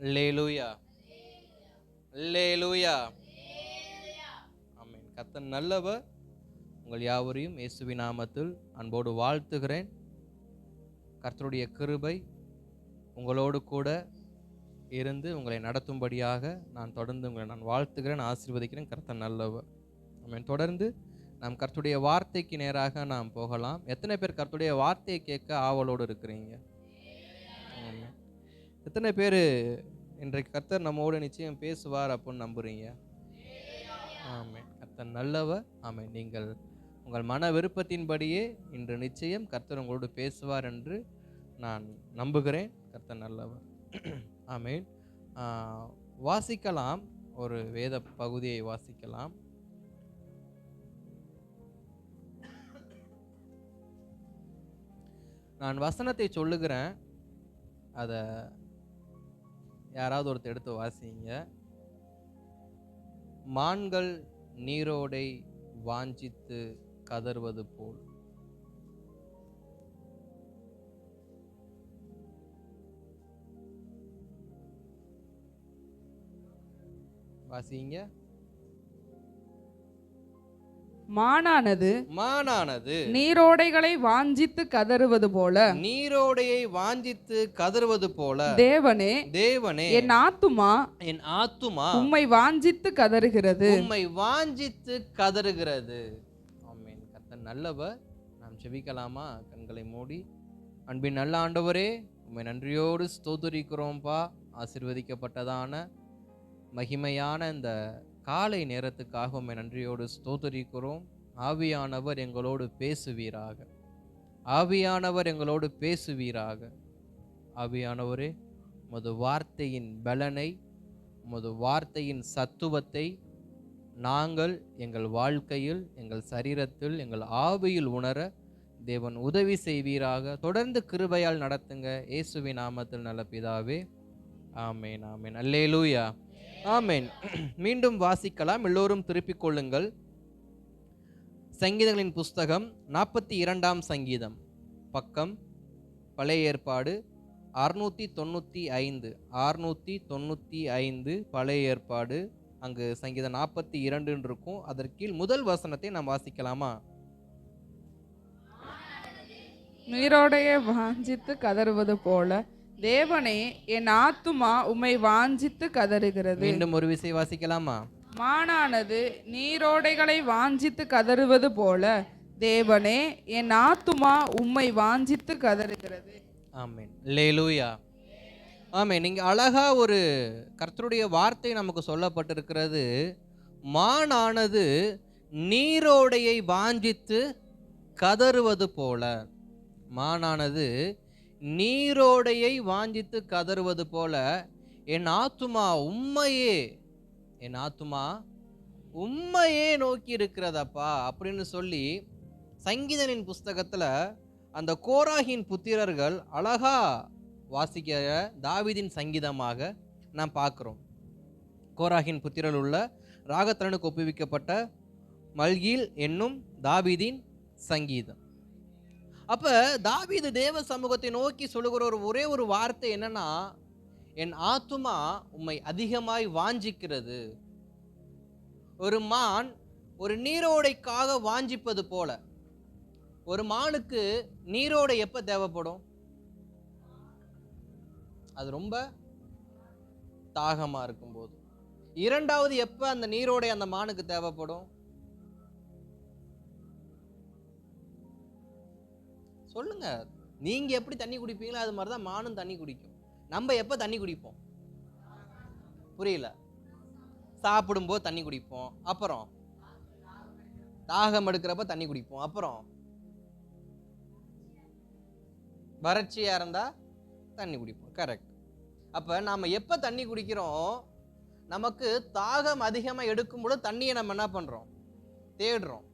அல்லேலூயா, அல்லேலூயா. ஆமென். கர்த்தர் நல்லவர். உங்கள் யாவரையும் இயேசுவின் நாமத்தில் அன்போடு வாழ்த்துகிறேன். கர்த்தருடைய கிருபை உங்களோடு கூட இருந்து உங்களை நடத்தும்படியாக நான் தொடர்ந்து உங்களை வாழ்த்துகிறேன், ஆசீர்வதிக்கிறேன். கர்த்தர் நல்லவர். ஆமென். தொடர்ந்து நாம் கர்த்தருடைய வார்த்தைக்கு நேராக நாம் போகலாம். எத்தனை பேர் கர்த்தருடைய வார்த்தையை கேட்க ஆவலோடு இருக்கிறீங்க? ஆமென். எத்தனை பேர் இன்றைக்கு கர்த்தர் நம்மோடு நிச்சயம் பேசுவார் அப்படின்னு நம்புறீங்க? ஆமென். கர்த்தர் நல்லவர். ஆமென். நீங்கள் உங்கள் மன விருப்பத்தின்படியே இன்று நிச்சயம் கர்த்தர் உங்களோடு பேசுவார் என்று நான் நம்புகிறேன். கர்த்தர் நல்லவர். ஆமென். வாசிக்கலாம், ஒரு வேத பகுதியை வாசிக்கலாம். நான் வசனத்தை சொல்லுகிறேன், அதை யாராவது ஒருத்தர் எடுத்து வாசிங்க. மான்கள் நீரோடை வாஞ்சித்து கதறுவது போல். வாசிங்க. மானானது நீரோடைகளை வாஞ்சித்து கதறுவது போல, நீரோடையை வாஞ்சித்து கதறுவது போல, தேவனே என் ஆத்துமா உம்மை வாஞ்சித்து கதறுகிறது, உம்மை வாஞ்சித்து கதறுகிறது. ஆமென். கர்த்தர் நல்லவர். நாம் ஜெபிக்கலாமா? கண்களை மூடி. அன்பின் நல்ல ஆண்டவரே, உம்மை நன்றியோடு ஸ்தோத்திரிக்கிறோம்பா. ஆசீர்வதிக்கப்பட்டதான மகிமையான இந்த காலை நேரத்துக்காக உம்மை நன்றியோடு ஸ்தோத்திரிக்கிறோம். ஆவியானவர் எங்களோடு பேசுவீராக. ஆவியானவர் எங்களோடு பேசுவீராக. ஆவியானவரே, உமது வார்த்தையின் பலனை, உமது வார்த்தையின் சத்துவத்தை நாங்கள் எங்கள் வாழ்க்கையில், எங்கள் சரீரத்தில், எங்கள் ஆவியில் உணர தேவன் உதவி செய்வீராக. தொடர்ந்து கிருபையால் நடத்துங்க. இயேசுவின் நாமத்தில் நல்ல பிதாவே, ஆமேன். ஆமேன். அல்லேலூயா. ஆமேன். மீண்டும் வாசிக்கலாம். எல்லோரும் திருப்பிக் கொள்ளுங்கள். சங்கீதங்களின் புஸ்தகம் 42ஆம் சங்கீதம், பக்கம் பழைய ஏற்பாடு 695. 695 பழைய ஏற்பாடு. அங்கு சங்கீதம் 42 இருக்கும். அதற்கு முதல் வசனத்தை நாம் வாசிக்கலாமா? நீரோடையை வாஞ்சித்து கதறுவது போல, தேவனே என் ஆத்துமா உம்மை வாஞ்சித்து கதறுகிறது. மீண்டும் ஒரு விசை வாசிக்கலாமா? மானானது நீரோடைகளை வாஞ்சித்து கதறுவது போல, தேவனே என் ஆத்துமா உம்மை வாஞ்சித்து கதறுகிறது. ஆமென். அல்லேலூயா. ஆமென். நீங்க அழகா ஒரு கர்த்தருடைய வார்த்தை நமக்கு சொல்லப்பட்டிருக்கிறது. மானானது நீரோடையை வாஞ்சித்து கதறுவது போல. மானானது நீரோடையை வாஞ்சித்து கதறுவது போல, என் ஆத்துமா உம்மையே, என் ஆத்துமா உம்மையே நோக்கி இருக்கிறதப்பா அப்படின்னு சொல்லி சங்கீதனின் புஸ்தகத்துல அந்த கோராகின் புத்திரர்கள் அழகா வாசிக்கிற தாவீதின் சங்கீதமாக நாம் பார்க்கிறோம். கோராகின் புத்திரர்கள் உள்ள ராகத்தனுக்கு ஒப்புவிக்கப்பட்ட மல்கீல் என்னும் தாவீதின் சங்கீதம். அப்ப தாவீது தேவ சமூகத்தை நோக்கி சொல்லுகிற ஒரே ஒரு வார்த்தை என்னன்னா, என் ஆத்துமா உம்மை அதிகமாய் வாஞ்சிக்கிறது. ஒரு மான் ஒரு நீரோடைக்காக வாஞ்சிப்பது போல. ஒரு மானுக்கு நீரோடை எப்ப தேவைப்படும்? அது ரொம்ப தாகமா இருக்கும்போது. இரண்டாவது எப்ப அந்த நீரோடை அந்த மானுக்கு தேவைப்படும்? சொல்லுங்க. நீங்க எப்படி தண்ணி குடிப்பீங்களோ அது மாதிரிதான் மானும் தண்ணி குடிக்கும். நம்ம எப்ப தண்ணி குடிப்போம்? புரியல. சாப்பிடும்போது தண்ணி குடிப்போம், அப்புறம் தாகம் எடுக்கிறப்ப தண்ணி குடிப்போம், அப்புறம் வறட்சியா இருந்தா தண்ணி குடிப்போம். கரெக்ட். அப்ப நாம எப்ப தண்ணி குடிக்கிறோம்? நமக்கு தாகம் அதிகமா எடுக்கும் பொழுது தண்ணியை நம்ம என்ன பண்றோம்? தேடுறோம்.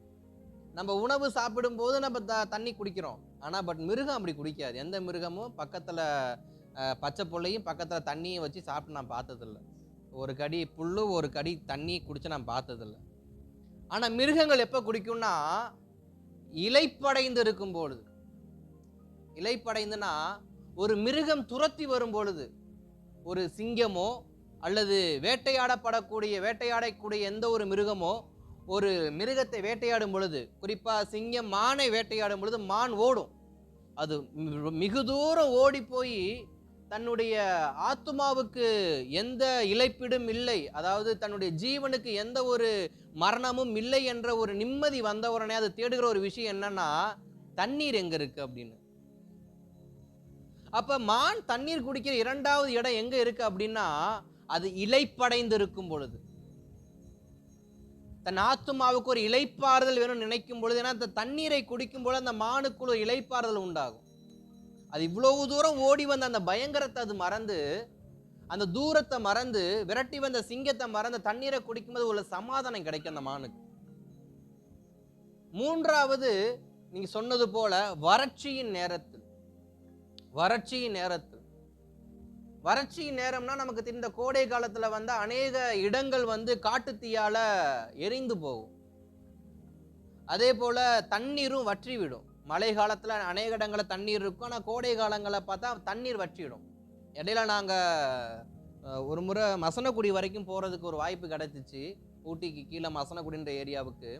நம்ம உணவு சாப்பிடும் போது நம்ம தண்ணி குடிக்கிறோம். ஆனா மிருகம் அப்படி குடிக்காது. எந்த மிருகமும் பக்கத்துல பச்சை புல்லையும் பக்கத்துல தண்ணியும் வச்சு சாப்பிட்டு நான் பார்த்ததில்லை. ஒரு கடி புல்லு ஒரு கடி தண்ணி குடிச்சு நான் பார்த்ததில்லை. ஆனா மிருகங்கள் எப்ப குடிக்கும்னா, இளைப்படைந்து இருக்கும் பொழுது. இளைப்படைந்துனா ஒரு மிருகம் துரத்தி வரும் பொழுது, ஒரு சிங்கமோ அல்லது வேட்டையாடக்கூடிய எந்த ஒரு மிருகமோ ஒரு மிருகத்தை வேட்டையாடும் பொழுது, குறிப்பா சிங்கம் மானை வேட்டையாடும் பொழுது மான் ஓடும். அது மிகு தூரம் ஓடி போய் தன்னுடைய ஆத்துமாவுக்கு எந்த இளைப்பிடும் இல்லை, அதாவது தன்னுடைய ஜீவனுக்கு எந்த ஒரு மரணமும் இல்லை என்ற ஒரு நிம்மதி வந்த உடனே அது தேடுகிற ஒரு விஷயம் என்னன்னா, தண்ணீர் எங்க இருக்கு அப்படின்னு. அப்ப மான் தண்ணீர் குடிக்கிற இரண்டாவது இடம் எங்க இருக்கு அப்படின்னா, அது இளைப்படைந்து இருக்கும் பொழுது, தன் ஆத்துமாவுக்கு ஒரு இளைப்பாறுதல் வேணும்னு நினைக்கும் பொழுது, ஏன்னா அந்த தண்ணீரை குடிக்கும் பொழுது அந்த மானுக்குள்ள ஒரு இளைப்பாறுதல் உண்டாகும். அது இவ்வளவு தூரம் ஓடி வந்த அந்த பயங்கரத்தை அது மறந்து, அந்த தூரத்தை மறந்து, விரட்டி வந்த சிங்கத்தை மறந்து தண்ணீரை குடிக்கும்போது உள்ள சமாதானம் கிடைக்கும் அந்த மானுக்கு. மூன்றாவது, நீங்க சொன்னது போல வறட்சியின் நேரம்னா நமக்கு தெரிந்த கோடை காலத்துல வந்து அநேக இடங்கள் வந்து காட்டுத்தீயால எரிந்து போகும். அதே போல தண்ணீரும் வற்றிவிடும். மழை காலத்துல அநேக இடங்கள்ல தண்ணீர் இருக்கும், ஆனா கோடை காலங்களை பார்த்தா தண்ணீர் வற்றிவிடும். இடையில நாங்க ஒரு முறை மசனக்குடி வரைக்கும் போறதுக்கு ஒரு வாய்ப்பு கிடைச்சிச்சு. ஊட்டிக்கு கீழே மசனக்குடின்ற ஏரியாவுக்கு.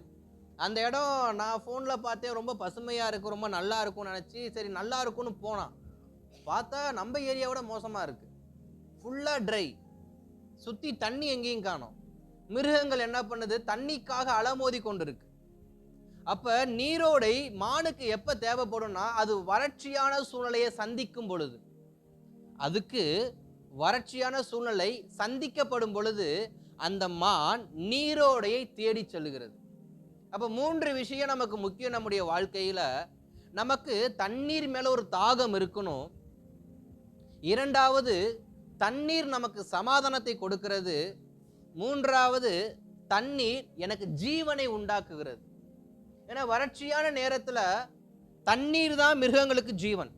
அந்த இடம் நான் ஃபோனில் பார்த்தேன், ரொம்ப பசுமையாக இருக்கும், ரொம்ப நல்லா இருக்கும்னு நினச்சி சரி நல்லா இருக்கும்னு போனான். பார்த்தா நம்ம ஏரியாவோட மோசமாக இருக்குது. ஃபுல்லாக ட்ரை, சுற்றி தண்ணி எங்கேயும் காணோம். மிருகங்கள் என்ன பண்ணுது, தண்ணிக்காக அலமோதி கொண்டு இருக்கு. அப்போ நீரோடை மானுக்கு எப்போ தேவைப்படும்னா, அது வறட்சியான சூழ்நிலையை சந்திக்கும் பொழுது, அதுக்கு வறட்சியான சூழ்நிலை சந்திக்கப்படும் பொழுது அந்த மான் நீரோடையை தேடி செல்லுகிறது. அப்ப 3 விஷயம் நமக்கு முக்கியம் நம்முடைய வாழ்க்கையில. நமக்கு தண்ணீர் மேல ஒரு தாகம் இருக்கணும். இரண்டாவது, தண்ணீர் நமக்கு சமாதானத்தை கொடுக்கிறது. மூன்றாவது, தண்ணீர் எனக்கு ஜீவனை உண்டாக்குகிறது. ஏன்னா வறட்சியான நேரத்துல தண்ணீர் தான் மிருகங்களுக்கு ஜீவன்.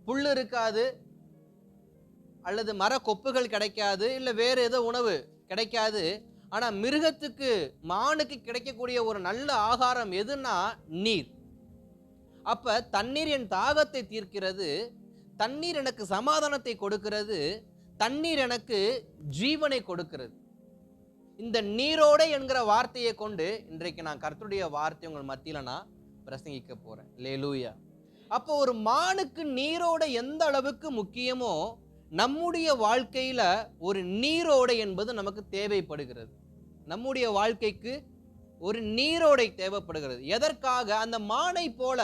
புல் இருக்காது, அல்லது மர கொப்புகள் கிடைக்காது, இல்ல வேற ஏதோ உணவு கிடைக்காது. ஆனா மிருகத்துக்கு, மானுக்கு கிடைக்கக்கூடிய ஒரு நல்ல ஆகாரம் எதுன்னா நீர். அப்ப தண்ணீர் என் தாகத்தை தீர்க்கிறது, தண்ணீர் எனக்கு சமாதானத்தை கொடுக்கிறது, தண்ணீர் எனக்கு ஜீவனை கொடுக்கிறது. இந்த நீரோடை என்கிற வார்த்தையை கொண்டு இன்றைக்கு நான் கர்த்தருடைய வார்த்தை உங்கள் மத்தியில நான் பிரசங்கிக்க போறேன். அல்லேலூயா. அப்போ ஒரு மானுக்கு நீரோடை எந்த அளவுக்கு முக்கியமோ, நம்முடைய வாழ்க்கையில ஒரு நீரோடை என்பது நமக்கு தேவைப்படுகிறது. நம்முடைய வாழ்க்கைக்கு ஒரு நீரோடை தேவைப்படுகிறது. எதற்காக? அந்த மானை போல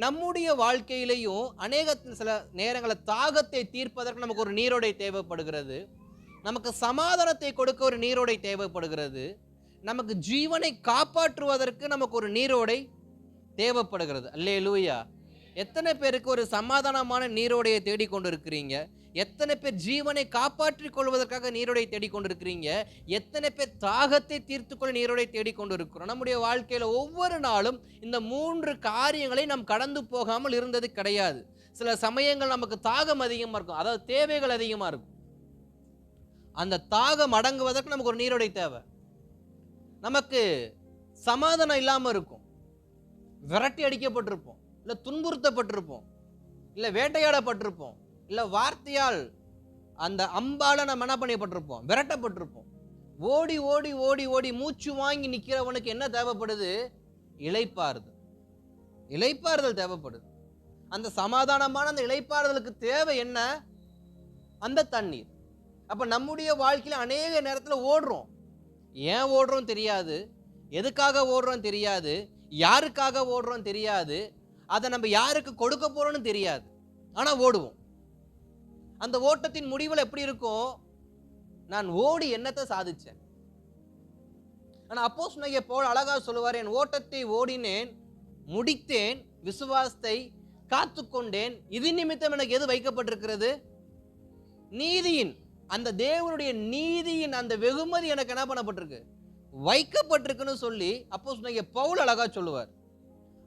நம்முடைய வாழ்க்கையிலையும் அநேகத்தில் சில நேரங்களில் தாகத்தை தீர்ப்பதற்கு நமக்கு ஒரு நீரோடை தேவைப்படுகிறது. நமக்கு சமாதானத்தை கொடுக்க ஒரு நீரோடை தேவைப்படுகிறது. நமக்கு ஜீவனை காப்பாற்றுவதற்கு நமக்கு ஒரு நீரோடை தேவைப்படுகிறது. அல்லேலூயா. எத்தனை பேருக்கு ஒரு சமாதானமான நீரோடையை தேடிக்கொண்டு இருக்கிறீங்க? எத்தனை பேர் ஜீவனை காப்பாற்றிக் கொள்வதற்காக நீரோடை தேடிக்கொண்டிருக்கிறீங்க? எத்தனை பேர் தாகத்தை தீர்த்துக்கொள்ள நீரோடை தேடிக்கொண்டு இருக்கிறோம்? நம்முடைய வாழ்க்கையில ஒவ்வொரு நாளும் இந்த 3 காரியங்களை நாம் கடந்து போகாமல் இருந்தது கிடையாது. சில சமயங்கள் நமக்கு தாகம் அதிகமா இருக்கும், அதாவது தேவைகள் அதிகமா இருக்கும். அந்த தாகம் அடங்குவதற்கு நமக்கு ஒரு நீரோடை தேவை. நமக்கு சமாதானம் இல்லாம இருக்கும், விரட்டி அடிக்கப்பட்டிருப்போம், இல்ல துன்புறுத்தப்பட்டிருப்போம், இல்ல வேட்டையாடப்பட்டிருப்போம், இல்ல வார்த்தையால் அந்த அம்பால நம்ம என்ன பண்ணப்பட்டிருப்போம், விரட்டப்பட்டிருப்போம். ஓடி ஓடி ஓடி ஓடி மூச்சு வாங்கி நிக்கிறவனுக்கு என்ன தேவைப்படுது? இளைப்பாறுதல். இளைப்பாறுதல் தேவைப்படுது. அந்த சமாதானமான அந்த இளைப்பாறுதலுக்கு தேவை என்ன? அந்த தண்ணீர். அப்ப நம்முடைய வாழ்க்கையில அநேக நேரத்துல ஓடுறோம். ஏன் ஓடுறோம் தெரியாது, எதுக்காக ஓடுறோம் தெரியாது, யாருக்காக ஓடுறோம் தெரியாது, அதை நம்ம யாருக்கு கொடுக்க போறோம்னு தெரியாது. ஆனா ஓடுவோம். அந்த ஓட்டத்தின் முடிவில் எப்படி இருக்கும்? நான் ஓடி என்னத்தை சாதிச்சேன்? ஆனா அப்போஸ்தலனாகிய பவுல் அழகா சொல்லுவார், என் ஓட்டத்தை ஓடினேன், முடித்தேன், விசுவாசத்தை காத்துக்கொண்டேன். இது நிமித்தம் எனக்கு எது வைக்கப்பட்டிருக்கிறது? நீதியின், அந்த தேவனுடைய நீதியின் அந்த வெகுமதி எனக்கு என்ன பண்ணப்பட்டிருக்கு? வைக்கப்பட்டிருக்குன்னு சொல்லி அப்போஸ்தலனாகிய பவுல் அழகா சொல்லுவார்.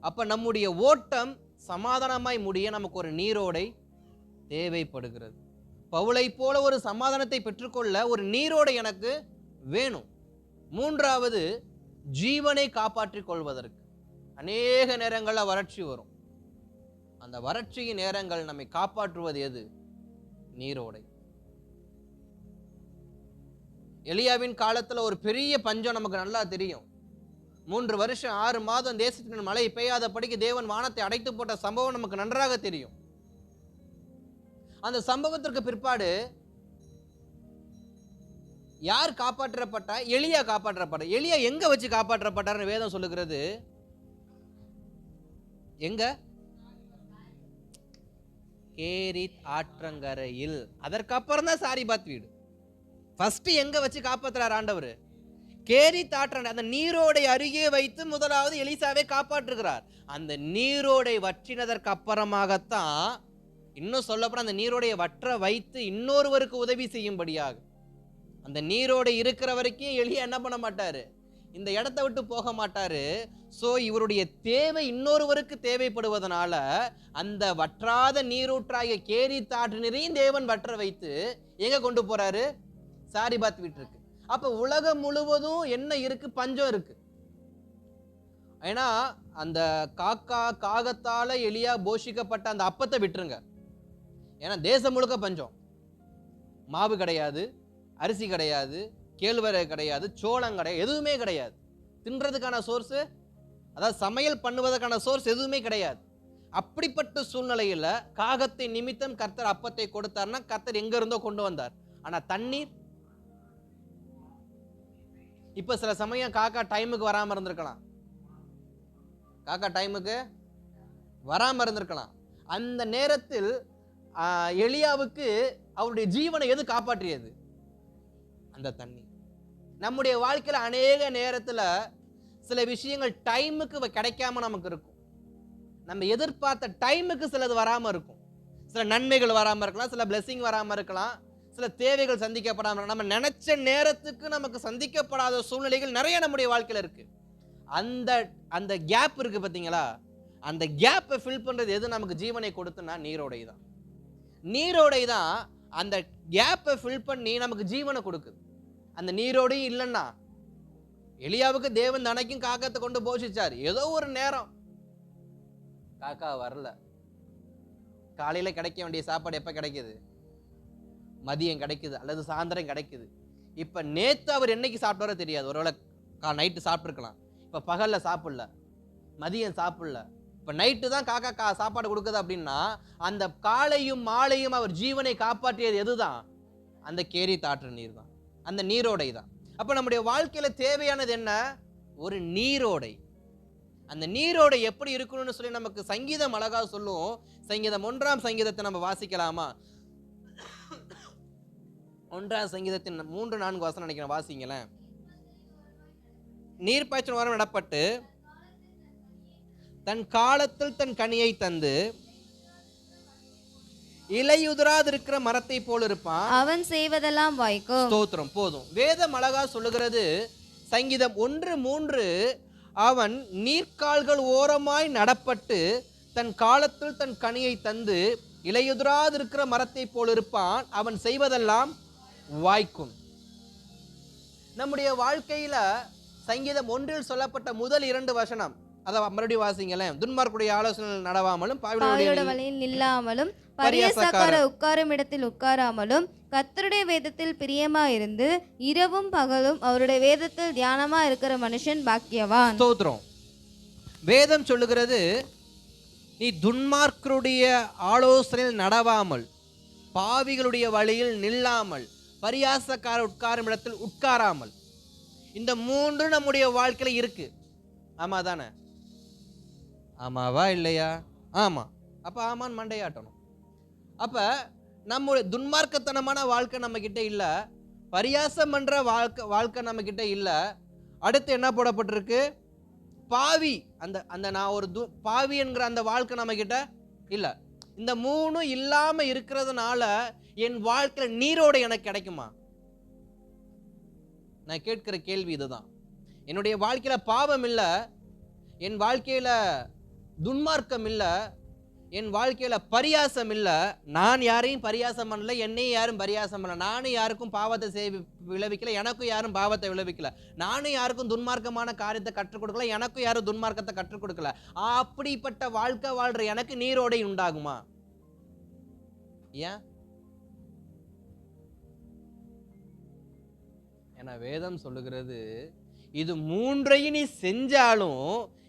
அப்ப நம்முடைய ஓட்டம் சமாதானமாய் முடிய நமக்கு ஒரு நீரோடை தேவைப்படுகிறது. பவுலை போல ஒரு சமாதானத்தை பெற்றுக்கொள்ள ஒரு நீரோடை எனக்கு வேணும். மூன்றாவது, ஜீவனை காப்பாற்றிக் கொள்வதற்கு அநேக நேரங்களில் வறட்சி வரும். அந்த வறட்சியின் நேரங்கள் நம்மை காப்பாற்றுவது எது? நீரோடை. எலியாவின் காலத்துல ஒரு பெரிய பஞ்சம் நமக்கு நல்லா தெரியும். 3 வருஷம் 6 மாதம் தேசத்தின் மழை பெய்யாதபடிக்கு தேவன் வானத்தை அடைத்து போட்ட சம்பவம் நமக்கு நன்றாக தெரியும். அந்த சம்பவத்திற்கு பிற்பாடு யார் காப்பாற்றப்பட்டா? எலியா காப்பாற்றப்பட்ட. எலியா எங்க வச்சு காப்பாற்றப்பட்டார்னு வேதம் சொல்லுகிறது. எங்க? கேரித் ஆற்றங்கரையில். அதற்கப்புறம் தான் சாரிபாத் வீடு. ஃபர்ஸ்ட் எங்க வச்சு காப்பாற்றுறார் ஆண்டவர்? கேரித் ஆற்றங்கரை, அந்த நீரோடை அருகே வைத்து முதலாவது எலிசாவை காப்பாற்றுகிறார். அந்த நீரோடை வற்றினதற்கு அப்புறமாகத்தான், இன்னும் சொல்லப்போனா அந்த நீரோடையை வற்ற வைத்து இன்னொருவருக்கு உதவி செய்யும்படியாக, அந்த நீரோடை இருக்கிற வரைக்கும் எலியா என்ன பண்ண மாட்டாரு? இந்த இடத்தை விட்டு போக மாட்டாரு. சோ இவருடைய தேவை இன்னொருவருக்கு தேவைப்படுவதனால அந்த வற்றாத நீரூற்றாகிய கேரித் ஆற்று நீரையும் தேவன் வற்ற வைத்து எங்க கொண்டு போறாரு? சாரிபாத் வீட்டிற்கு. அப்ப உலகம் முழுவதும் என்ன இருக்கு? பஞ்சம் இருக்கு. ஏன்னா அந்த காகத்தால எலியா போஷிக்கப்பட்ட அந்த அப்பத்தை விட்டுருங்க. ஏன்னா தேசம் முழுக்க பஞ்சம். மாவு கிடையாது, அரிசி கிடையாது, கேழ்வரகு கிடையாது, சோளம் கிடையாது, எதுவுமே கிடையாது. தின்றதுக்கான சோர்ஸ், அதாவது சமையல் பண்ணுவதற்கான சோர்ஸ் எதுவுமே கிடையாது. அப்படிப்பட்ட சூழ்நிலையில காகத்தை நிமித்தம் கர்த்தர் அப்பத்தை கொடுத்தார்னா கர்த்தர் எங்க இருந்தோ கொண்டு வந்தார். ஆனா தண்ணீர், இப்ப சில சமயம் காக்கா டைமுக்கு வராம இருந்திருக்கலாம். அந்த நேரத்தில் எலியாவுக்கு அவருடைய ஜீவனை எது காப்பாற்றியது? அந்த தண்ணி. நம்முடைய வாழ்க்கையில அநேக நேரத்துல சில விஷயங்கள் டைமுக்கு கிடைக்காம நமக்கு இருக்கும். நம்ம எதிர்பார்த்த டைமுக்கு சிலது வராம இருக்கும். சில நன்மைகள் வராம இருக்கலாம், சில பிளெஸிங் வராம இருக்கலாம், சில தேவைகள் சந்திக்கப்படாம, நம்ம நினைச்ச நேரத்துக்கு நமக்கு சந்திக்கப்படாத சூழ்நிலைகள் நிறைய நம்முடைய வாழ்க்கையில இருக்கு. அந்த கேப் இருக்கு பாத்தீங்களா? அந்த கேப்பை ஃபில் பண்றது எது நமக்கு ஜீவனை கொடுத்துனா? நீரோடை தான். நீரோடை தான் அந்த கேப்பை ஃபில் பண்ணி நமக்கு ஜீவனை கொடுக்குது. அந்த நீரோடை இல்லைன்னா, எலியாவுக்கு தேவன் தனக்கும் காக்கத்தை கொண்டு போஷிச்சார். ஏதோ ஒரு நேரம் காக்கா வரல. காலையில கிடைக்க வேண்டிய சாப்பாடு எப்ப கிடைக்குது? மதியம் கிடைக்குது, அல்லது சாயந்தரம் கிடைக்குது. இப்ப நேத்து அவர் என்னைக்கு சாப்பிட்டாரோ தெரியாது. ஒருவேளை நைட்டு சாப்பிட்டுருக்கலாம். இப்ப பகல்ல சாப்பிடல, மதியம் சாப்பிடல, இப்ப நைட்டு தான் காக்கா சாப்பாடு கொடுக்குது. அப்படின்னா அந்த காலையும் மாலையும் அவர் ஜீவனை காப்பாற்றியது எதுதான்? அந்த கேரித் ஆற்று நீர் தான், அந்த நீரோடை தான். அப்ப நம்முடைய வாழ்க்கையில தேவையானது என்ன? ஒரு நீரோடை. அந்த நீரோடை எப்படி இருக்கணும்னு சொல்லி நமக்கு சங்கீதம் அழகா சொல்லும். சங்கீதம் 1ஆம் சங்கீதத்தை நம்ம வாசிக்கலாமா? 1ஆம் சங்கீதத்தின் 3-4 வசனம் நினைக்கிறேன், வாசிங்களேன். நீர்ப்பாய்ச்சல் வரம் நடப்பட்டு தன் காலத்தில் தன் கனியை தந்து இலையுதிராதிருக்கிற மரத்தை போல் இருப்பான், அவன் செய்வதெல்லாம் வாய்க்கும். ஸ்தோத்திரம். போதும். வேதம் அழகா சொல்லுகிறது. சங்கீதம் 1:3, அவன் நீர்க்கால்கள் ஓரமாய் நடப்பட்டு தன் காலத்தில் தன் கனியை தந்து இலையுதிராதிருக்கிற மரத்தை போல் இருப்பான், அவன் செய்வதெல்லாம் வாய்க்கும். நம்முடைய வாழ்க்கையில சங்கீதம் 1 சொல்லப்பட்ட முதல் 2 வசனம், அதை மறுபடியும் வாசிங்களேன். துன்மார்க்குடைய ஆலோசனை நடவாமலும் பாவிகளுடைய வழியில் நில்லாமலும் பரியாசக்கார உட்காரும் இடத்தில் உட்காராமலும் கர்த்தருடைய வேதத்தில் பிரியமா இருந்து இரவும் பகலும் அவருடைய வேதத்தில் தியானமா இருக்கிற மனுஷன் பாக்கியவான். ஸ்தோத்திரம். வேதம் சொல்லுகிறது, நீ துன்மார்க்கருடைய ஆலோசனையில் நடவாமல், பாவிகளுடைய வழியில் நில்லாமல், பரியாசக்கார உட்காரும் இடத்தில் உட்காராமல். இந்த 3 நம்முடைய வாழ்க்கையில இருக்கு. ஆமா தானே? ஆமாவா இல்லையா? ஆமா. அப்ப ஆமான்னு மண்டையாட்டணும். அப்ப நம்முடைய துன்மார்க்கத்தனமான வாழ்க்கை நம்ம கிட்ட இல்ல, பரியாசம் பண்ற வாழ்க்கை நம்ம கிட்ட இல்ல. அடுத்து என்ன போடப்பட்டிருக்கு? பாவி, அந்த நான் ஒரு பாவி என்கிற அந்த வாழ்க்கை நம்ம கிட்ட இல்ல. இந்த 3 இல்லாம இருக்கிறதுனால என் வாழ்க்கையில நீரோட எனக்கு கிடைக்குமா? நான் கேட்கிற கேள்வி இதுதான். என்னுடைய வாழ்க்கையில பாவம் இல்ல, என் வாழ்க்கையில துன்மார்க்கம் இல்ல, என் வாழ்க்கையில பரியாசம் இல்ல, நான் யாரையும் பரியாசம் பண்ணல, என்னையும் யாரும் பரியாசம் பண்ணல, நானும் யாருக்கும் பாவத்தை விளைவிக்கல, எனக்கும் யாரும் பாவத்தை விளைவிக்கல, நானும் யாருக்கும் துன்மார்க்கமான காரியத்தை கற்றுக் கொடுக்கல, எனக்கும் யாரும் துன்மார்க்கத்தை கற்றுக் கொடுக்கல. அப்படிப்பட்ட வாழ்க்கை வாழ்ற எனக்கு நீரோடை உண்டாகுமா? ஏன்? ஏன்னா வேதம் சொல்லுகிறது இது மூன்றையும் நீ செஞ்சாலும்,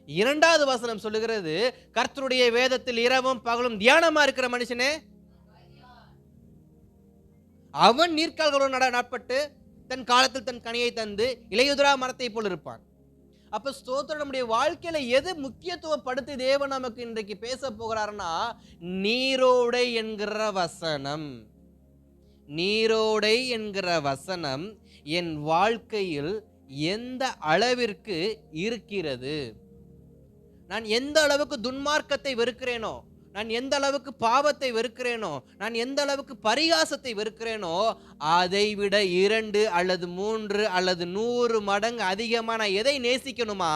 இரண்டாவது வசனம் சொல்லுகிறது கர்த்தருடைய வேதத்தில் இரவும் பகலும் தியானமா இருக்கிற மனுஷனே அவன் நீர்க்கால்களோடு நாட்பட்டு தன் காலத்தில் தன் கனியை தந்து இலையுதிரா மரத்தை போல் இருப்பான். அப்ப ஸ்தோத்திரம், நம்முடைய வாழ்க்கையில எது முக்கியத்துவப்படுத்தி தேவன் நமக்கு இன்றைக்கு பேச போகிறாருன்னா, நீரோடை என்கிற வசனம். நீரோடை என்கிற வசனம் என் வாழ்க்கையில் எந்த அளவிற்கு இருக்கிறது, நான் எந்த அளவுக்கு துன்மார்க்கத்தை வெறுக்கிறேனோ, நான் எந்த அளவுக்கு பாவத்தை வெறுக்கிறேனோ, நான் எந்த அளவுக்கு பரிகாசத்தை வெறுக்கிறேனோ, அதை விட 2 அல்லது 3 அல்லது 100 மடங்கு அதிகமா நான் எதை நேசிக்கணுமா?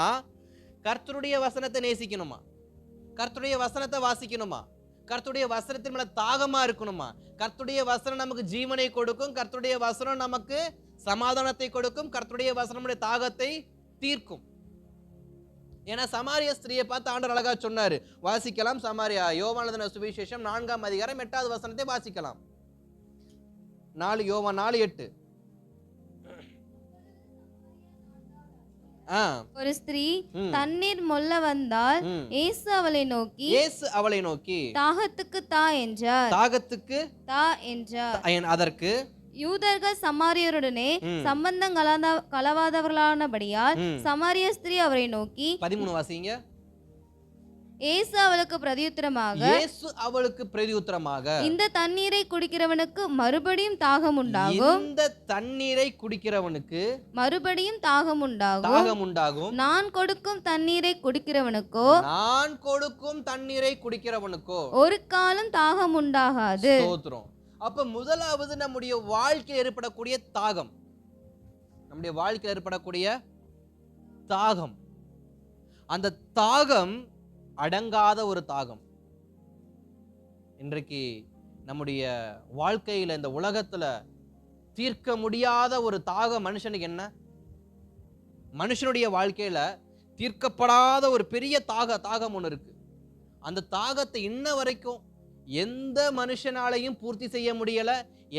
கர்த்தருடைய வசனத்தை நேசிக்கணுமா? கர்த்தருடைய வசனத்தை வாசிக்கணுமா? கர்த்தருடைய வசனத்தின் மேல தாகமா இருக்கணுமா? கர்த்தருடைய வசனம் நமக்கு ஜீவனை கொடுக்கும். கர்த்தருடைய வசனம் நமக்கு சமாதானத்தை கொடுக்கும். கர்த்தருடைய வசனம் நம்முடைய தாகத்தை தீர்க்கும். ஏன்னா சமாரிய ஸ்திரியை பார்த்து ஆண்டவர் அழகா சொன்னாரு. வாசிக்கலாம். சமாரியா யோவான் எழுதின சுவிசேஷம் 4ஆம் அதிகாரம் 8வது வசனத்தை வாசிக்கலாம். 4 யோவான் 4:8. ஒரு ஸ்திரீ தண்ணீர் மொல்ல வந்தால் இயேசு அவளை நோக்கி தாகத்துக்கு தா என்றார். தாகத்துக்கு தா என்றார். அதற்கு யூதர்கள் சமாரியருடனே சம்பந்தம் கலவாதவர்களானபடியால் சமாரிய ஸ்திரீ அவரை நோக்கி 13 வாசிங்க. இயேசு அவளுக்கு பிரதியுத்தரமாக இந்த தண்ணீரை குடிக்கிறவனுக்கு மறுபடியும் தாகம் உண்டாகும். இந்த தண்ணீரை குடிக்கிறவனுக்கு மறுபடியும் தாகம் உண்டாகும். நான் கொடுக்கும் தண்ணீரை குடிக்கிறவனுக்கோ ஒரு காலம் தாகம் உண்டாகாது. ஸ்தோத்திரம். அப்ப முதலாவது நம்முடைய வாழ்க்கையில் ஏற்படக்கூடிய தாகம், நம்முடைய வாழ்க்கையில் ஏற்படக்கூடிய தாகம், அந்த தாகம் அடங்காத ஒரு தாகம். இன்றைக்கு நம்முடைய வாழ்க்கையில இந்த உலகத்துல தீர்க்க முடியாத ஒரு தாகம் மனுஷனுக்கு என்ன? மனுஷனுடைய வாழ்க்கையில தீர்க்கப்படாத ஒரு பெரிய தாகம் ஒன்று இருக்கு. அந்த தாகத்தை இன்ன வரைக்கும் எந்த மனுஷனாலையும் பூர்த்தி செய்ய முடியல.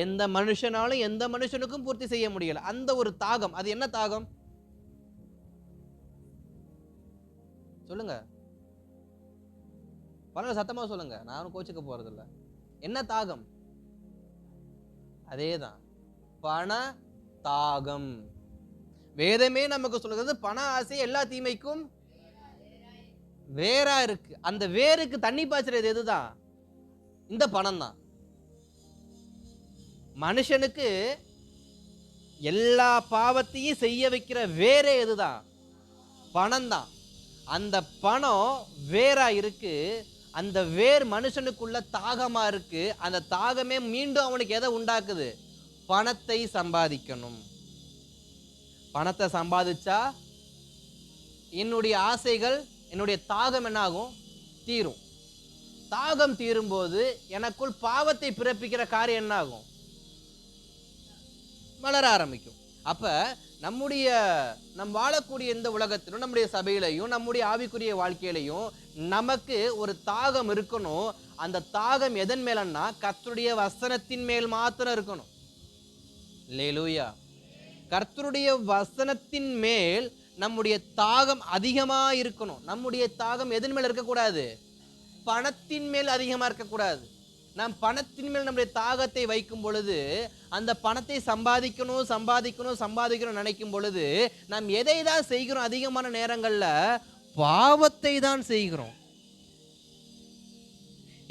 எந்த மனுஷனுக்கும் பூர்த்தி செய்ய முடியல. அந்த ஒரு தாகம், அது என்ன தாகம் சொல்லுங்க? பரவாயில்ல, சத்தமா சொல்லுங்க, நானும் கோச்சுக்க போறது இல்ல. என்ன தாகம்? அதேதான், பண தாகம். வேதமே நமக்கு சொல்லுகிறது பண ஆசை எல்லா தீமைக்கும் வேறா இருக்கு. அந்த வேருக்கு தண்ணி பாய்ச்சறது எதுதான்? இந்த பணம் தான். மனுஷனுக்கு எல்லா பாவத்தையும் செய்ய வைக்கிற வேறே எதுதான்? பணம் தான். அந்த பணம் வேறா இருக்கு. அந்த வேர் மனுஷனுக்குள்ள தாகமா இருக்கு. அந்த தாகமே மீண்டும் அவனுக்கு எதை உண்டாக்குது? பணத்தை சம்பாதிக்கணும். பணத்தை சம்பாதிச்சா என்னுடைய ஆசைகள், என்னுடைய தாகம் என்ன ஆகும்? தீரும். தாகம் தீரும்போது எனக்குள் பாவத்தை பிறப்பிக்கிற காரியம் என்ன ஆகும்? வளர ஆரம்பிக்கும். அப்ப நம் வாழக்கூடிய இந்த உலகத்திலும், நம்முடைய சபையிலையும், நம்முடைய ஆவிக்குரிய வாழ்க்கையிலையும் நமக்கு ஒரு தாகம் இருக்கணும். அந்த தாகம் எதன் மேலன்னா கர்த்தருடைய வசனத்தின் மேல் மாத்திரம் இருக்கணும். அல்லேலூயா. கர்த்தருடைய வசனத்தின் மேல் நம்முடைய தாகம் அதிகமா இருக்கணும். நம்முடைய தாகம் எதன் மேல் இருக்கக்கூடாது? பணத்தின் மேல் அதிகமா இருக்கக்கூடாது. நாம் பணத்தின் மேல் நம்முடைய தாகத்தை வைக்கும் பொழுது, அந்த பணத்தை சம்பாதிக்கணும் நினைக்கும் பொழுது நாம் எதை தான் செய்கிறோம்? அதிகமான நேரங்கள்ல பாவத்தை தான் செய்கிறோம்.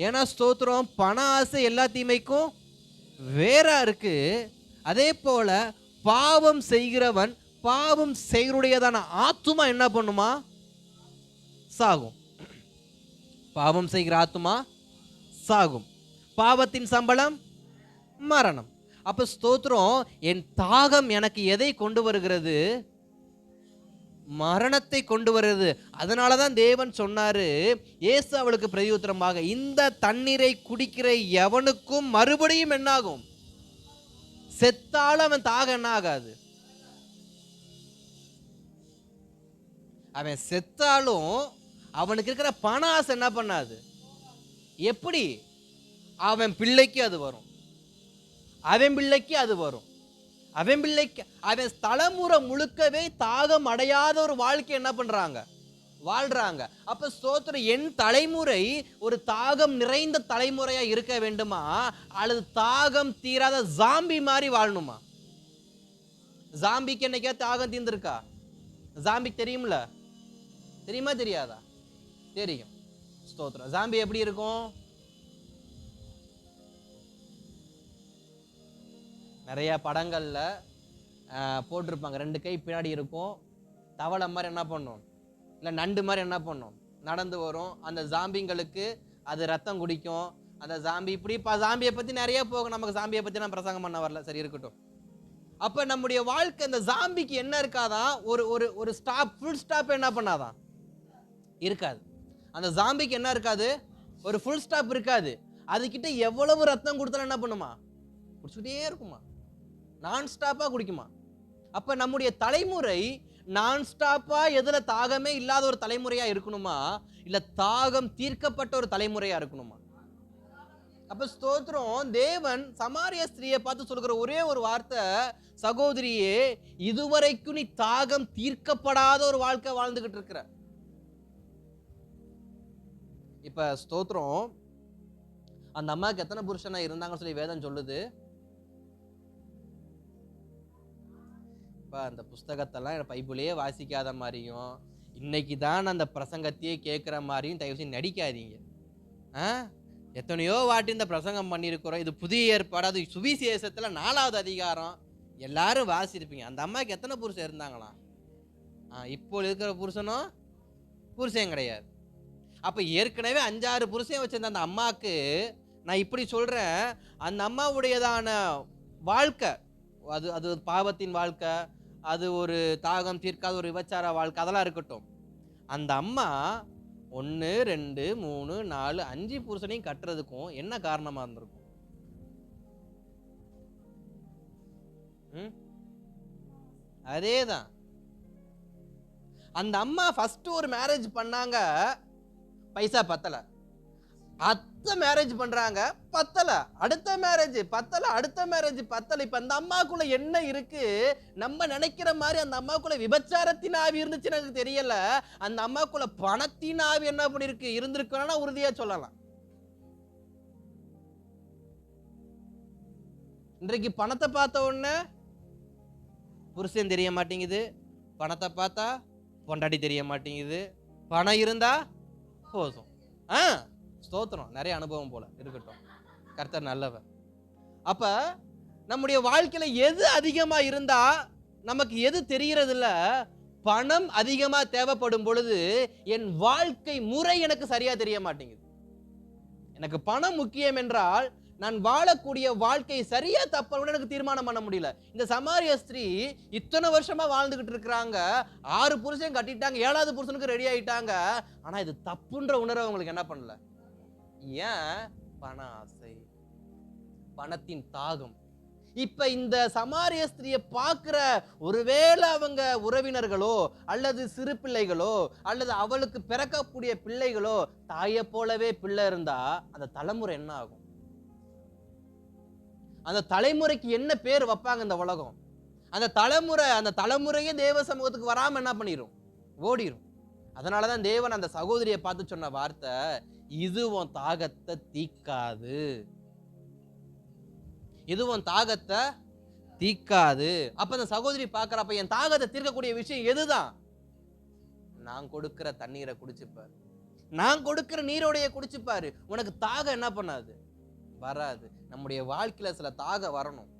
ஏன்னா ஸ்தோத்திரம், பண ஆசை எல்லா தீமைக்கும் வேறா இருக்கு. அதே போல பாவம் செய்கிறவன், பாவம் செய்கிறதான ஆத்துமா என்ன பண்ணுமா? சாகும். பாவம் செய்கிற ஆத்துமா சாகும். பாவத்தின் சம்பளம் மரணம். அப்ப ஸ்தோத்திரம், என் தாகம் எனக்கு எதை கொண்டு வருகிறது? மரணத்தை கொண்டு வருகிறது. அதனாலதான் தேவன் சொன்னாரு, இயேசு அவளுக்கு பிரதியுத்தரமாக, இந்த தண்ணீரை குடிக்கிற எவனுக்கும் மறுபடியும் என்னாகும்? செத்தாலும் அவன் தாகம் என்ன ஆகாது? அவன் செத்தாலும் அவனுக்கு இருக்கிற பண ஆசை என்ன பண்ணாது? எப்படி? அவன் பிள்ளைக்கு அது வரும், அவன் பிள்ளைக்கு அது வரும், அவன் பிள்ளைக்கு அவன் தலைமுறை முழுக்கவே தாகம் அடையாத ஒரு வாழ்க்கை என்ன பண்றாங்க, வாழ்றாங்க. அப்ப ஸ்தோத்திரம், என் தலைமுறை ஒரு தாகம் நிறைந்த தலைமுறையா இருக்க வேண்டுமா, அல்லது தாகம் தீராத ஜாம்பி மாதிரி வாழணுமா? ஜாம்பிக்கு என்னைக்கா தாகம் தீர்ந்திருக்கா? ஜாம்பிக்கு தெரியும்ல, தெரியுமா தெரியாதா? தெரியும். ஸ்தோத்திரம். ஜாம்பி எப்படி இருக்கும்? நிறைய படங்கள்ல போட்டிருப்பாங்க, 2 கை பின்னாடி இருக்கும், தவளை மாதிரி என்ன பண்ணும், இல்லை நண்டு மாதிரி என்ன பண்ணும், நடந்து வரும். அந்த ஜாம்பிங்களுக்கு அது ரத்தம் குடிக்கும். அந்த ஜாம்பி இப்படி ஜாம்பியை பற்றி நிறைய போகும். நமக்கு ஜாம்பியை பற்றி நான் பிரசங்கம் பண்ண வரல, சரி இருக்கட்டும். அப்போ நம்முடைய வாழ்க்கை அந்த ஜாம்பிக்கு என்ன இருக்காதான், ஒரு ஒரு ஒரு ஸ்டாப், ஃபுல் ஸ்டாப் என்ன பண்ணாதான் இருக்காது. அந்த ஜாம்பிக்கு என்ன இருக்காது, ஒரு ஃபுல் ஸ்டாப் இருக்காது. அதுக்கிட்ட எவ்வளவு ரத்தம் கொடுத்தாலும் என்ன பண்ணுமா, குடிச்சுட்டே இருக்குமா, நான் ஸ்டாப்பா குடிக்குமா. அப்ப நம்முடைய தலைமுறை நான் ஸ்டாப்பா எதுல தாகமே இல்லாத ஒரு தலைமுறையா இருக்கணுமா, இல்ல தாகம் தீர்க்கப்பட்ட ஒரு தலைமுறையா இருக்கணுமா? அப்ப ஸ்தோத்திரம், தேவன் சமாரிய ஸ்திரியை பார்த்து சொல்கிற ஒரே ஒரு வார்த்தை, சகோதரியே, இதுவரைக்கும் நீ தாகம் தீர்க்கப்படாத ஒரு வாழ்க்கை வாழ்ந்துகிட்டு இருக்கிற. இப்ப ஸ்தோத்திரம், அந்த அம்மாவுக்கு எத்தனை புருஷனா இருந்தாங்கன்னு சொல்லி வேதம் சொல்லுது. அந்த புஸ்தகத்தெல்லாம் பைபிளையே வாசிக்காத மாதிரியும், இன்னைக்கு தான் அந்த பிரசங்கத்தையே கேட்குற மாதிரியும் தயவு செய்து நடிக்காதீங்க. எத்தனையோ வாட்டி இந்த பிரசங்கம் பண்ணியிருக்கிறோம். இது புதிய ஏற்பாடு, அது சுவிசேஷத்துல 4வது அதிகாரம், எல்லாரும் வாசிருப்பீங்க. அந்த அம்மாவுக்கு எத்தனை புருஷன் இருந்தாங்களாம்? இப்போ இருக்கிற புருஷனும் புருஷன் கிடையாது. அப்ப ஏற்கனவே 5-6 புருஷன் வச்சிருந்த அந்த அம்மாவுக்கு நான் இப்படி சொல்றேன், அந்த அம்மாவுடையதான வாழ்க்கை, அது அது பாவத்தின் வாழ்க்கை, அது ஒரு தாகம் தீர்க்காத ஒரு விபச்சார வாழ்க்கை, அதெல்லாம் இருக்கட்டும். அந்த அம்மா 1 2 3 4 5 புருஷனையும் கட்டுறதுக்கும் என்ன காரணமா இருந்திருக்கும்? அதேதான். அந்த அம்மா ஃபர்ஸ்ட் ஒரு மேரேஜ் பண்ணாங்க, பைசா பத்தல. அடுத்த மேரேஜ் பண்றாங்க, பத்தல. அடுத்த மேரேஜ் பத்தல, அடுத்த மேரேஜ் பத்தல. இப்ப அந்த அம்மாக்குள்ள என்ன இருக்கு? நம்ம நினைக்கிற மாதிரி அந்த அம்மாக்குள்ள விபச்சாரத்தின் ஆவி இருந்துச்சுன்னு எனக்கு தெரியல. அந்த அம்மாக்குள்ள பணத்தின் ஆவி என்ன பண்ணிருக்கு, இருந்திருக்குன்னா உறுதியா சொல்லலாம். இன்றைக்கு பணத்தை பார்த்த உடனே புருஷன் தெரிய மாட்டேங்குது, பணத்தை பார்த்தா பொண்டாட்டி தெரிய மாட்டேங்குது, பணம் இருந்தா போதும். ஸ்தோத்திரம், நிறைய அனுபவம் போல இருக்கட்டும், கர்த்தர் நல்லவர். அப்ப நம்முடைய வாழ்க்கையில எது அதிகமா இருந்தா நமக்கு எது தெரியறது இல்ல, பணம் அதிகமா தேவைப்படும் பொழுது என் வாழ்க்கை முறை எனக்கு சரியா தெரிய மாட்டேங்குது. எனக்கு பணம் முக்கியம் என்றால் நான் வாழக்கூடிய வாழ்க்கை சரியா தப்புன்னு எனக்கு தீர்மானம் பண்ண முடியல. இந்த சமாரிய ஸ்திரீ இத்தனை வருஷமா வாழ்ந்துகிட்டு இருக்கிறாங்க, 6 புருஷன் கட்டிட்டாங்க, 7வது புருஷனுக்கு ரெடி ஆயிட்டாங்க. ஆனா இது தப்புன்ற உணர்வு அவங்களுக்கு என்ன பண்ணல. ஏன்? பண ஆசை, பணத்தின் தாகம். இப்ப இந்த சமாரிய ஸ்திரியை பார்க்கிற ஒருவேளை அவங்க உறவினர்களோ அல்லது சிறு பிள்ளைகளோ அல்லது அவளுக்கு பிறக்கக்கூடிய பிள்ளைகளோ தாயை போலவே பிள்ளை இருந்தா அந்த தலைமுறை என்ன ஆகும்? அந்த தலைமுறைக்கு என்ன பேர் வைப்பாங்க இந்த உலகம்? அந்த தலைமுறையே தேவ சமூகத்துக்கு வராம என்ன பண்ணிரும், ஓடிரும். அதனாலதான் தேவன் அந்த சகோதரியை பார்த்து சொன்ன வார்த்தை, இது உன் தாகத்தை தீக்காது, இது உன் தாகத்தை தீக்காது. அப்ப அந்த சகோதரி பார்க்கறப்ப என் தாகத்தை தீர்க்கக்கூடிய விஷயம் எதுதான்? நான் கொடுக்கிற தண்ணீரை குடிச்சுப்பாரு, நான் கொடுக்கிற நீரோடைய குடிச்சுப்பாரு, உனக்கு தாகம் என்ன பண்ணாது, வராது. நம்முடைய வாழ்க்கையில சில தாகம் வரணும்.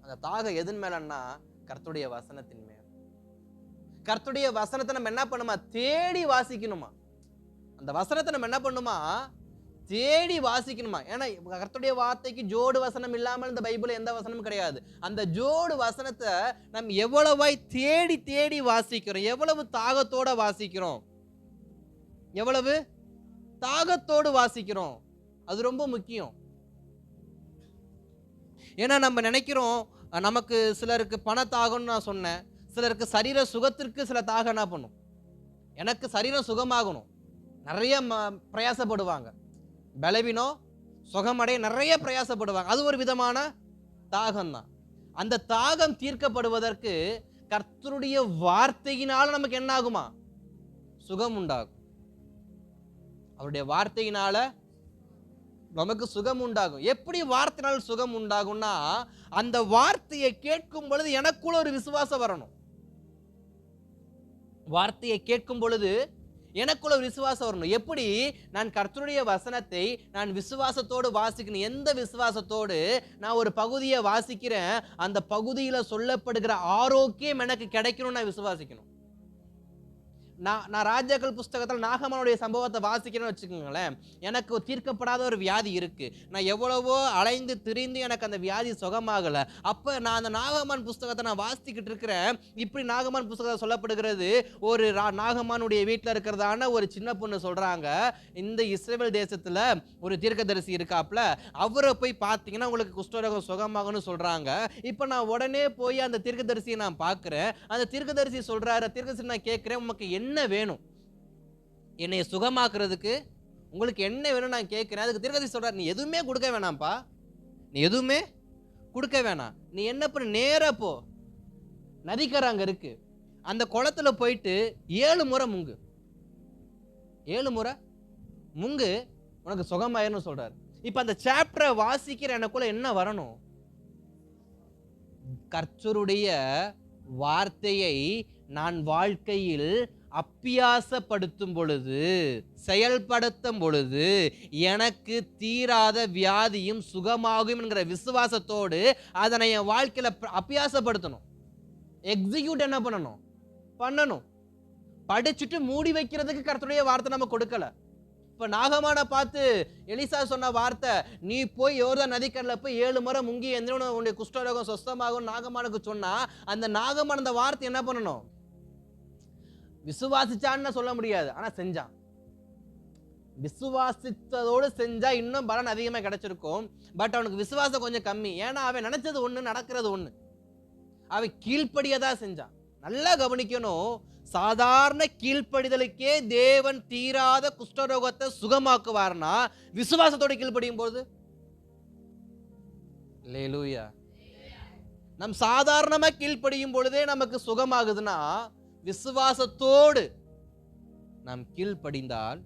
அந்த தாகம் எதன் மேலன்னா கர்த்தருடைய வசனத்தின் மேல். கர்த்தருடைய வசனத்தை நம்ம என்ன பண்ணுமா, தேடி வாசிக்கணுமா. அந்த வசனத்தை நம்ம என்ன பண்ணுமா, தேடி வாசிக்கணுமா. ஏன்னா கர்த்தருடைய வார்த்தைக்கு ஜோடு வசனம் இல்லாமல் இந்த பைபிள் எந்த வசனமும் கிடையாது. அந்த ஜோடு வசனத்தை நம்ம எவ்வளவாய் தேடி தேடி வாசிக்கிறோம், எவ்வளவு தாகத்தோட வாசிக்கிறோம், எவ்வளவு தாகத்தோடு வாசிக்கிறோம், அது ரொம்ப முக்கியம். ஏன்னா நம்ம நினைக்கிறோம், நமக்கு சிலருக்கு பண தாகம்னு நான் சொன்னேன், சிலருக்கு சரீர சுகத்திற்கு சில தாகம் என்ன பண்ணும். எனக்கு சரீரம் சுகமாகணும், நிறைய பிரயாசப்படுவாங்க, பலவீனம் சுகமடைய நிறைய பிரயாசப்படுவாங்க, அது ஒரு விதமான தாகம் தான். அந்த தாகம் தீர்க்கப்படுவதற்கு கர்த்தருடைய வார்த்தையினால நமக்கு என்ன ஆகுமா? சுகம் உண்டாகும். அவருடைய வார்த்தையினால நமக்கு சுகம் உண்டாகும். எப்படி வார்த்தையினால் சுகம் உண்டாகும்னா, அந்த வார்த்தையை கேட்கும் பொழுது எனக்குள்ள ஒரு விசுவாசம் வரணும். வார்த்தையை கேட்கும் பொழுது எனக்குள்ள ஒரு விசுவாசம் வரணும். எப்படி? நான் கர்த்தருடைய வசனத்தை நான் விசுவாசத்தோடு வாசிக்கணும். எந்த விசுவாசத்தோடு நான் ஒரு பகுதியை வாசிக்கிறேன், அந்த பகுதியில சொல்லப்படுகிற ஆரோக்கியம் எனக்கு கிடைக்கணும்னு நான் விசுவாசிக்கணும். நான் ராஜாக்கள் புஸ்தகத்தில் நாகமானுடைய சம்பவத்தை வாசிக்கிறேன்னு வச்சுக்கோங்களேன், எனக்கு தீர்க்கப்படாத ஒரு வியாதி இருக்கு, நான் எவ்வளவோ அலைந்து திரிந்து எனக்கு அந்த வியாதி சுகமாகலை. அப்போ நான் அந்த நாகமான் புஸ்தகத்தை நான் வாசிக்கிட்டு இருக்கிறேன். இப்படி நாகமான் புஸ்தகத்தில் சொல்லப்படுகிறது, ஒரு நாகமானுடைய வீட்டில் இருக்கிறதான ஒரு சின்ன பொண்ணு சொல்றாங்க, இந்த இஸ்ரவேல் தேசத்துல ஒரு தீர்க்கதரிசி இருக்காப்ல, அவரை போய் பார்த்தீங்கன்னா உங்களுக்கு குஷ்டரோகம் சுகமாகணும்னு சொல்றாங்க. இப்போ நான் உடனே போய் அந்த தீர்க்கதரிசியை நான் பார்க்கிறேன். அந்த தீர்க்கதரிசி சொல்றாரு, தீர்க்கதரிசி நான் கேட்கிறேன், உமக்கு என்ன வேணும்? என்னை சுகமாக்குறதுக்கு உங்களுக்கு என்ன வேணும் நான் கேட்கிறேன். அதுக்கு தீர்க்கதரிசி சொல்றாரு, நீ எதுவுமே கொடுக்க வேணாம்ப்பா, நீ எதுவுமே கொடுக்க வேணாம். நீ என்ன பண்ண, நேரா போ, நதிக்கரை அங்க இருக்கு, அந்த குளத்துல போயிட்டு 7 முறை முங்கு, 7 முறை முங்கு, உனக்கு சுகமாயிருன்னு சொல்றாரு. இப்ப அந்த சாப்டரை வாசிக்கிற எனக்குள்ள என்ன வரணும்? கர்த்தருடைய வார்த்தையை நான் வாழ்க்கையில் அப்பியாசப்படுத்தும் பொழுது, செயல்படுத்தும் பொழுது எனக்கு தீராத வியாதியும் சுகமாகும் என்கிற விசுவாசத்தோடு அதனை என் வாழ்க்கையில அப்பியாசப்படுத்தணும். எக்ஸிக்யூட் என்ன பண்ணணும்? படிச்சுட்டு மூடி வைக்கிறதுக்கு கர்த்தருடைய வார்த்தை நம்ம கொடுக்கல. இப்ப நாகமான பார்த்து எலிசா சொன்ன வார்த்தை, நீ போய் யோர்தான் நதிக்கரையில போய் 7 முறை முங்கி எந்திரன உன்னுடைய குஷ்டரோகம் சொஸ்தமாகும் நாகமானுக்கு சொன்னா, அந்த நாகமான அந்த வார்த்தை என்ன பண்ணணும்? விசுவாசிச்சான்னு சொல்ல முடியாது, ஆனா செஞ்சான். விசுவாசித்ததோடு செஞ்சா இன்னும் பலன் அதிகமா கிடைச்சிருக்கும். பட் அவனுக்கு விசுவாசம் கொஞ்சம் கம்மி. ஏன்னா அவன் நினைச்சது ஒண்ணு, நடக்கிறது ஒண்ணு. அவன் கீழ்ப்படியதா செஞ்சான். நல்லா கவனிக்கணும், சாதாரண கீழ்ப்படிதலுக்கே தேவன் தீராத குஷ்டரோகத்தை சுகமாக்குவார்னா விசுவாசத்தோட கீழ்ப்படியும் போது, அல்லேலூயா, நம் சாதாரணமா கீழ்ப்படியும் பொழுதே நமக்கு சுகமாகுதுன்னா, விசுவாசத்தோடு நாம் கீழ்ப்படிந்தால்,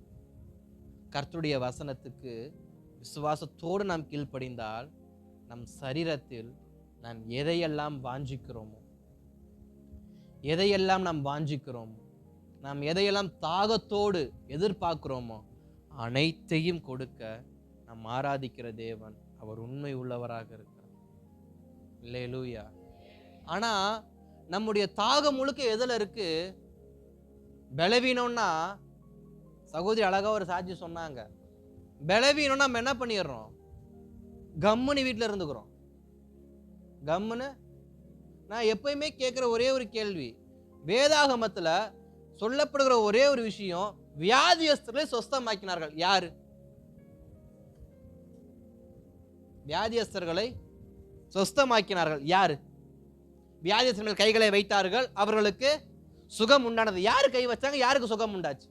கர்த்தருடைய வசனத்துக்கு விசுவாசத்தோடு நாம் கீழ்ப்படிந்தால், நம் சரீரத்தில் நாம் எதையெல்லாம் வாஞ்சிக்கிறோமோ, நாம் எதையெல்லாம் தாகத்தோடு எதிர்பார்க்கிறோமோ அனைத்தையும் கொடுக்க நாம் ஆராதிக்கிற தேவன் அவர் உண்மை உள்ளவராக இருக்கிறார். அல்லேலூயா. ஆனா நம்முடைய தாகம் முழுக்க எதுல இருக்கு? பலவீனம்னா, சகோதரி அழகா ஒரு சாட்சி சொன்னாங்க, பலவீனம்னா நம்ம என்ன பண்ணிடுறோம்? கம்முன்னு வீட்டில் இருந்துக்கிறோம். கம்முன்னு. நான் எப்பயுமே கேட்குற ஒரே ஒரு கேள்வி, வேதாகமத்தில் சொல்லப்படுகிற ஒரே ஒரு விஷயம், வியாதியஸ்தர்களை சொஸ்தமாக்கினார்கள். யாரு? வியாதியஸ்தர்களை சொஸ்தமாக்கினார்கள் யாரு? வியாதியஸ்தர்கள் கைகளை வைத்தார்கள், அவர்களுக்கு சுகம் உண்டானது. யாரு கை வச்சாங்க? யாருக்கு சுகம் உண்டாச்சு?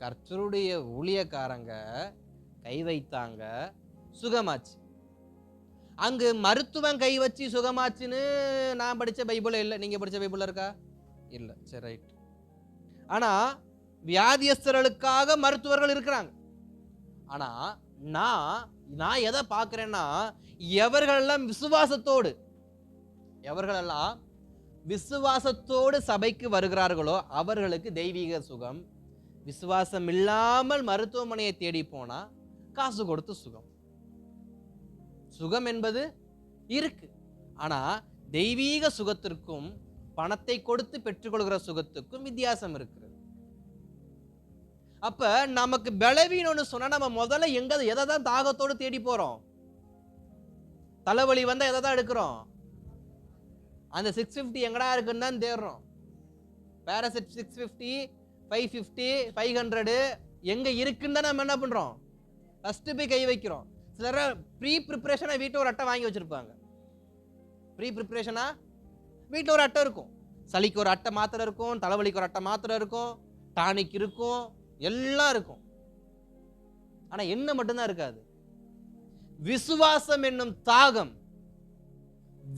கர்த்தருடைய ஊழியக்காரங்க கை வைத்தாங்க, சுகமாச்சு. அங்கு மருத்துவம் கை வச்சு சுகமாச்சுன்னு நான் படிச்ச பைபிள் இல்லை. நீங்க படிச்ச பைபிள் இருக்கா? இல்ல. சரி, ரைட். ஆனா வியாதியஸ்தர்களுக்காக மருத்துவர்கள் இருக்கிறாங்க. ஆனா நான் எதை பார்க்கிறேன்னா, எவர்களெல்லாம் விசுவாசத்தோடு சபைக்கு வருகிறார்களோ அவர்களுக்கு தெய்வீக சுகம். விசுவாசம் இல்லாமல் மருத்துவமனையை தேடி போனா காசு கொடுத்து சுகம் என்பது இருக்கு. ஆனா தெய்வீக சுகத்திற்கும் பணத்தை கொடுத்து பெற்றுக்கொள்கிற சுகத்துக்கும் வித்தியாசம் இருக்கிறது. அப்ப நமக்கு பலவீனம்னு சொன்னா நம்ம முதல்ல எதை தான் தாகத்தோடு தேடி போறோம்? தலைவலி வந்தா எதை தான் எடுக்கிறோம்? அந்த 650 எங்கடா இருக்குன்னு தான் தேடுறோம். பேராசிட் 650, 550, 500 எங்க இருக்குன்னு தான் நம்ம என்ன பண்றோம்? ஃபர்ஸ்ட் போய் கை வைக்கிறோம். சிலர் ப்ரீ ப்ரிப்பரேஷனா வீட்டில் ஒரு அட்டை வாங்கி வச்சிருப்பாங்க. ப்ரீ ப்ரிப்பரேஷனா வீட்டில் ஒரு அட்டை இருக்கும். சளிக்கு ஒரு அட்டை மாத்திரை இருக்கும், தலைவலிக்கு ஒரு அட்டை மாத்திரை இருக்கும், டானிக் இருக்கும், எல்லாம் இருக்கும். ஆனா என்ன மட்டும்தான் இருக்காது? விசுவாசம் என்னும் தாகம்,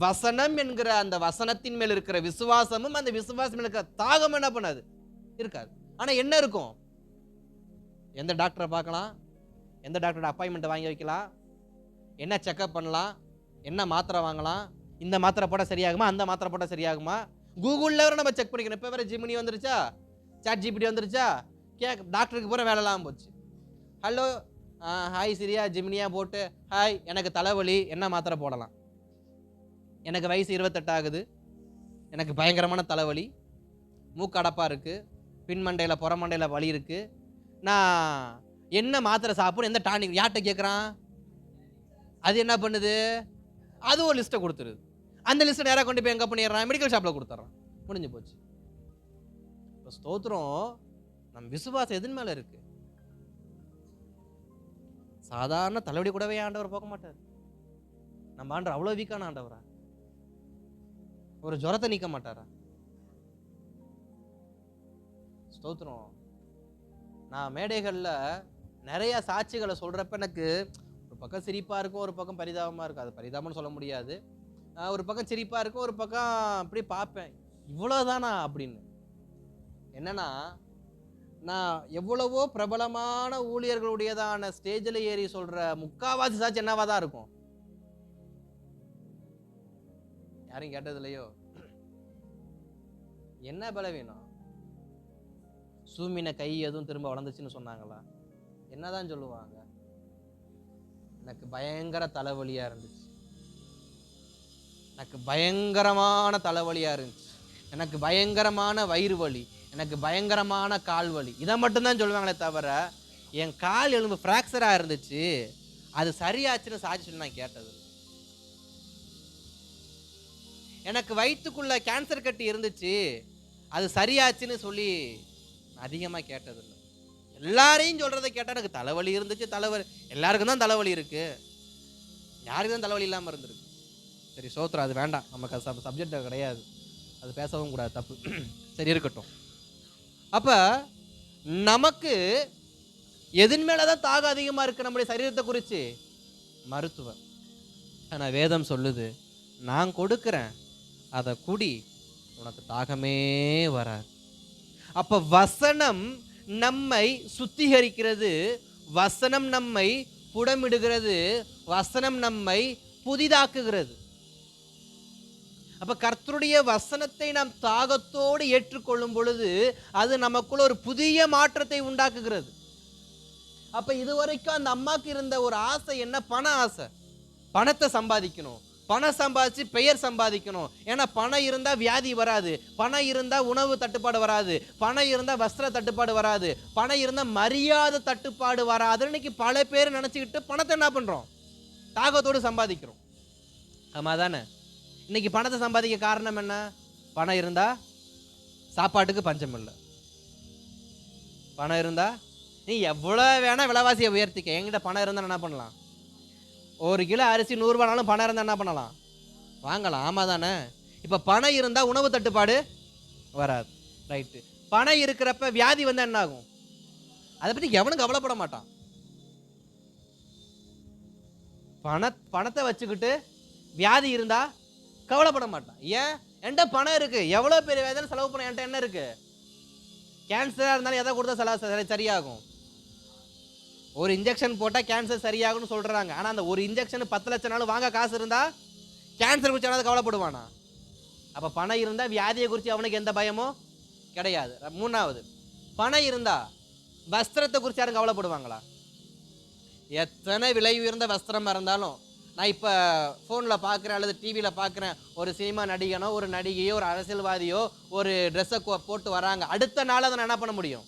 வசனம் என்கிற அந்த வசனத்தின் மேல் இருக்கிற விசுவாசமும் அந்த விசுவாசம் இருக்கிற தாகம் என்ன பண்ணாது, இருக்காது. ஆனா என்ன இருக்கும்? எந்த டாக்டரை பார்க்கலாம், எந்த டாக்டரோட அப்பாயின்மெண்ட் வாங்கி வைக்கலாம், என்ன செக்அப் பண்ணலாம், என்ன மாத்திரை வாங்கலாம், இந்த மாத்திரை போட்டால் சரியாகுமா, அந்த மாத்திரை போட்டால் சரியாகுமா, கூகுளில் வேற நம்ம செக் பண்ணிக்கணும். இப்போ வேற ஜிமினி வந்துருச்சா, சாட் ஜிபிடி வந்துருச்சா, டாக்டருக்கு போகிற வேலைலாம் போச்சு. ஹலோ, ஹாய் சிரியா, ஜிமினியா போட்டு ஹாய் எனக்கு தலைவலி, என்ன மாத்திரை போடலாம், எனக்கு வயசு 28 ஆகுது, எனக்கு பயங்கரமான தலைவலி, மூக்கடப்பாக இருக்குது, பின்மண்டையில் புறமண்டையில் வலி இருக்குது, நான் என்ன மாத்திரை சாப்பிடும், எந்த டானிக், யார்கிட்ட கேட்குறான்? அது என்ன பண்ணுது? அது ஒரு லிஸ்ட்டை கொடுத்துருது. அந்த லிஸ்ட்டை நேராக கொண்டு போய் எங்கே பண்ணிடுறான்? மெடிக்கல் ஷாப்பில் கொடுத்துட்றான். முடிஞ்சு போச்சு. இப்போ ஸ்தோத்திரம், நம்ம விசுவாசம் எதன் மேலே இருக்கு? சாதாரண தலைவலி கூடவே ஆண்டவர் போக மாட்டார். நம்ம ஆண்டவர் அவ்வளோ வீக்கான ஆண்டவரா? ஒரு ஜுரத்தை நீக்க மாட்டாரா? ஸ்தோத்திரம். நான் மேடைகளில் நிறைய சாட்சிகளை சொல்கிறப்ப எனக்கு ஒரு பக்கம் சிரிப்பாக இருக்கும், ஒரு பக்கம் பரிதாபமாக இருக்கும். அது பரிதாபம்னு சொல்ல முடியாது. ஒரு பக்கம் சிரிப்பாக இருக்கும், ஒரு பக்கம் அப்படி பார்ப்பேன், இவ்வளோதானா அப்படின்னு. என்னன்னா, நான் எவ்வளவோ பிரபலமான ஊழியர்களுடையதான ஸ்டேஜில் ஏறி சொல்கிற முக்காவாசி சாட்சி என்னவா தான் இருக்கும்? யாரும் கேட்டது இல்லையோ? என்ன பலவீனம்? சூமின கை எதுவும் திரும்ப வளர்ந்துச்சுன்னு சொன்னாங்களா? என்னதான் சொல்லுவாங்க? எனக்கு பயங்கர தலைவலியா இருந்துச்சு, எனக்கு பயங்கரமான தலைவலியா இருந்துச்சு, எனக்கு பயங்கரமான வயிறு வலி, எனக்கு பயங்கரமான கால் வலி, இதை மட்டும்தான் சொல்லுவாங்களே தவிர என் கால் எலும்பு ஃப்ராக்சரா இருந்துச்சு அது சரியாச்சுன்னு சாட்சி சொல்லி நான் கேட்டது. எனக்கு வயிற்றுக்குள்ள கேன்சர் கட்டி இருந்துச்சு அது சரியாச்சுன்னு சொல்லி அதிகமாக கேட்டதில்லை. எல்லாரையும் சொல்றதை கேட்டால் எனக்கு தலைவலி இருந்துச்சு, தலைவலி, எல்லாருக்கும் தான் தலைவலி இருக்கு, யாருக்கு தான் தலைவலி இல்லாமல் இருந்திருக்கு. சரி சோத்ரா, அது வேண்டாம், நமக்கு சப்ஜெக்ட் கிடையாது, அது பேசவும் கூடாது, தப்பு. சரி இருக்கட்டும். அப்ப நமக்கு எதன் மேலதான் தாகம் அதிகமா இருக்கு? நம்முடைய சரீரத்தை குறித்து மருத்துவர். ஆனா வேதம் சொல்லுது, நான் கொடுக்கிறேன், அதை குடி, உனக்கு தாகமே வராது. அப்ப வசனம் நம்மை சுத்திகரிக்கிறது, வசனம் நம்மை புடமிடுகிறது, வசனம் நம்மை புதிதாக்குகிறது. அப்ப கர்த்தருடைய வசனத்தை நாம் தாகத்தோடு ஏற்றுக்கொள்ளும் பொழுது அது நமக்குள்ள ஒரு புதிய மாற்றத்தை உண்டாக்குகிறது. அப்ப இதுவரைக்கும் அந்த அம்மாக்கு இருந்த ஒரு ஆசை என்ன? பண ஆசை. பணத்தை சம்பாதிக்கணும், பணம் சம்பாதிச்சு பெயர் சம்பாதிக்கணும். ஏன்னா பணம் இருந்தா வியாதி வராது, பணம் இருந்தா உணவு தட்டுப்பாடு வராது, பணம் இருந்தா வஸ்திர தட்டுப்பாடு வராது, பணம் இருந்தா மரியாதை தட்டுப்பாடு வராது. இன்னைக்கு பல பேர் நினைச்சுக்கிட்டு பணத்தை என்ன பண்றோம்? தாகத்தோடு சம்பாதிக்கிறோம். ஆமா தானே? இன்னைக்கு பணத்தை சம்பாதிக்க காரணம் என்ன? பணம் இருந்தா சாப்பாட்டுக்கு பஞ்சம் இல்லை, பணம் இருந்தா நீ எவ்வளவு வேணா விலைவாசியை உயர்த்திக்க, என்கிட்ட பணம் இருந்தா என்ன பண்ணலாம்? 1 கிலோ அரிசி 100 ரூபானாலும் பணம் இருந்தா என்ன பண்ணலாம்? வாங்கலாம். ஆமா தானே? இப்ப பணம் இருந்தா உணவு தட்டுப்பாடு வராது. ரைட்டு. பணம் இருக்கிறப்ப வியாதி வந்தா என்ன ஆகும்? அதை பத்தி எவனும் கவலைப்பட மாட்டான். பணத்தை வச்சுக்கிட்டு வியாதி இருந்தா கவலைப்பட மாட்டான். ஏன்? என்கிட்ட பணம் இருக்கு, எவ்வளவு பெரிய வேதனை செலவு பண்ண, என்கிட்ட என்ன இருக்கு? கேன்சரா இருந்தாலும் எதை கொடுத்தா சரியாகும்? ஒரு இன்ஜெக்ஷன் போட்டா கேன்சர் சரியாகும்னு சொல்றாங்க. ஆனா அந்த ஒரு இன்ஜெக்ஷன் 10 லட்சம் நாள் வாங்க காசு இருந்தா கேன்சர் குறித்து கவலைப்படுவானா? அப்ப பணம் இருந்தா வியாதியை குறித்து அவனுக்கு எந்த பயமோ கிடையாது. 3வது, பணம் இருந்தா வஸ்திரத்தை குறித்து யாரும் கவலைப்படுவாங்களா? எத்தனை விலை உயர்ந்த வஸ்திரம் இருந்தாலும், நான் இப்போ ஃபோனில் பார்க்குறேன் அல்லது டிவியில் பார்க்குறேன், ஒரு சினிமா நடிகனோ ஒரு நடிகையோ ஒரு அரசியல்வாதியோ ஒரு ட்ரெஸ்ஸை போட்டு வராங்க, அடுத்த நாள் அதை நான் என்ன பண்ண முடியும்?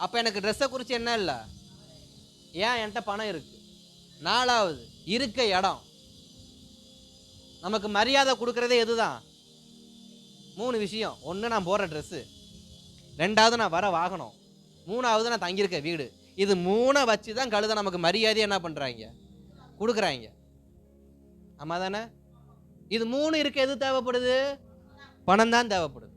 அப்போ எனக்கு ட்ரெஸ்ஸை குறித்து என்ன இல்லை? ஏன்? என்கிட்ட பணம் இருக்கு. 4வது, இருக்க இடம். நமக்கு மரியாதை கொடுக்கறதே எதுதான்? 3 விஷயம். 1, நான் போடுற ட்ரெஸ்ஸு, 2வது நான் வர வாகனம், 3வது நான் தங்கியிருக்க வீடு. இது 3 வச்சு தான் கழுத நமக்கு மரியாதை என்ன பண்ணுறாங்க? கொடுக்குறாங்க. ஆமா தானே? இது 3 இருக்க எது தேவைப்படுது? பணம் தான் தேவைப்படுது.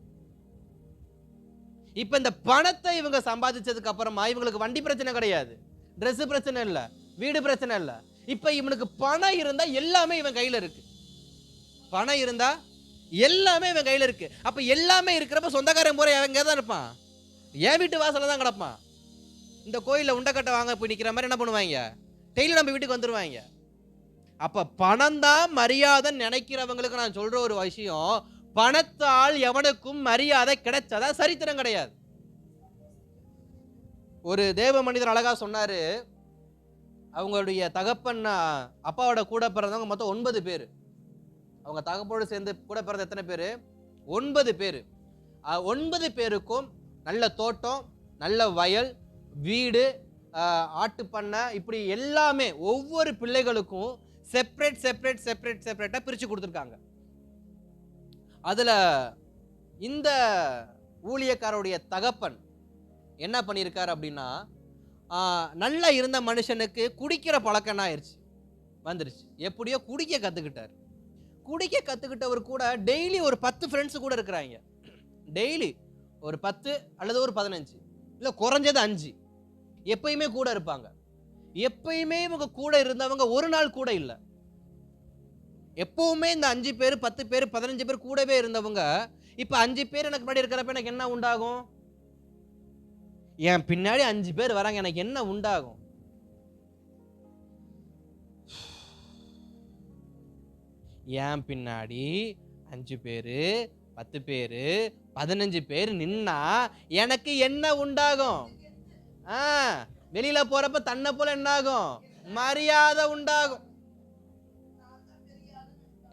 இப்ப இந்த பணத்தை இவங்க சம்பாதிச்சதுக்கு அப்புறமா இவங்களுக்கு வண்டி பிரச்சனை கிடையாது, ட்ரெஸ் பிரச்சனை இல்லை, வீடு பிரச்சனை இல்லை. இப்ப இவனுக்கு பணம் இருந்தா எல்லாமே இவன் கையில இருக்கு. பணம் இருந்தா எல்லாமே இவன் கையில இருக்கு. அப்ப எல்லாமே இருக்கிறப்ப சொந்தக்காரன் போற எங்க தான் இருப்பான்? என் வீட்டு வாசல்ல தான் கிடப்பான். இந்த கோயில்ல உண்டக்கட்டை வாங்க போய் நிக்கிற மாதிரி என்ன பண்ணுவாங்க? டெய்லி நம்ம வீட்டுக்கு வந்துருவாங்க. அப்ப பணம் தான் மரியாதை நினைக்கிறவங்களுக்கு நான் சொல்ற ஒரு விஷயம், பணத்தால் எவனுக்கும் மரியாதை கிடைச்சதா சரித்திரம் கிடையாது. ஒரு தேவ மனிதர் அழகா சொன்னாரு, அவங்களுடைய தகப்பன் அப்பாவோட கூட பிறந்தவங்க மொத்தம் 9 பேர். அவங்க தகப்போடு சேர்ந்து கூட பிறந்த எத்தனை பேரு? 9 பேர். 9 பேருக்கும் நல்ல தோட்டம், நல்ல வயல், வீடு, ஆட்டு பண்ணை, இப்படி எல்லாமே ஒவ்வொரு பிள்ளைகளுக்கும் செப்பரேட்டா பிரிச்சு கொடுத்துருக்காங்க. அதுல இந்த ஊழியக்காரருடைய தகப்பன் என்ன பண்ணியிருக்காரு அப்படின்னா, நல்லா இருந்த மனுஷனுக்கு குடிக்கிற பழக்கம் ஆயிடுச்சு, வந்துருச்சு. எப்படியோ குடிக்க கத்துக்கிட்டார். குடிக்க கத்துக்கிட்டவர் கூட டெய்லி ஒரு 10 ஃப்ரெண்ட்ஸ் கூட இருக்கிறாங்க. டெய்லி ஒரு 10 அல்லது ஒரு 15, இல்லை குறைஞ்சது 5 எப்பயுமே கூட இருப்பாங்க. எப்பயுமே இவங்க கூட இருந்தவங்க ஒரு நாள் கூட இல்லை. எப்பவுமே இந்த 5 பேர் 10 பேர் 15 பேர் கூடவே இருந்தவங்க இப்ப 5 பேர் எனக்கு முன்னாடி இருக்கிறப்ப எனக்கு என்ன உண்டாகும்? என் பின்னாடி 5 பேர் வராங்க, எனக்கு என்ன உண்டாகும்? என் பின்னாடி 5 பேரு 10 பேரு 15 பேர் நின்னா எனக்கு என்ன உண்டாகும்? வெளியில போறப்ப தன்னை போல என்ன ஆகும்? மரியாதை உண்டாகும்.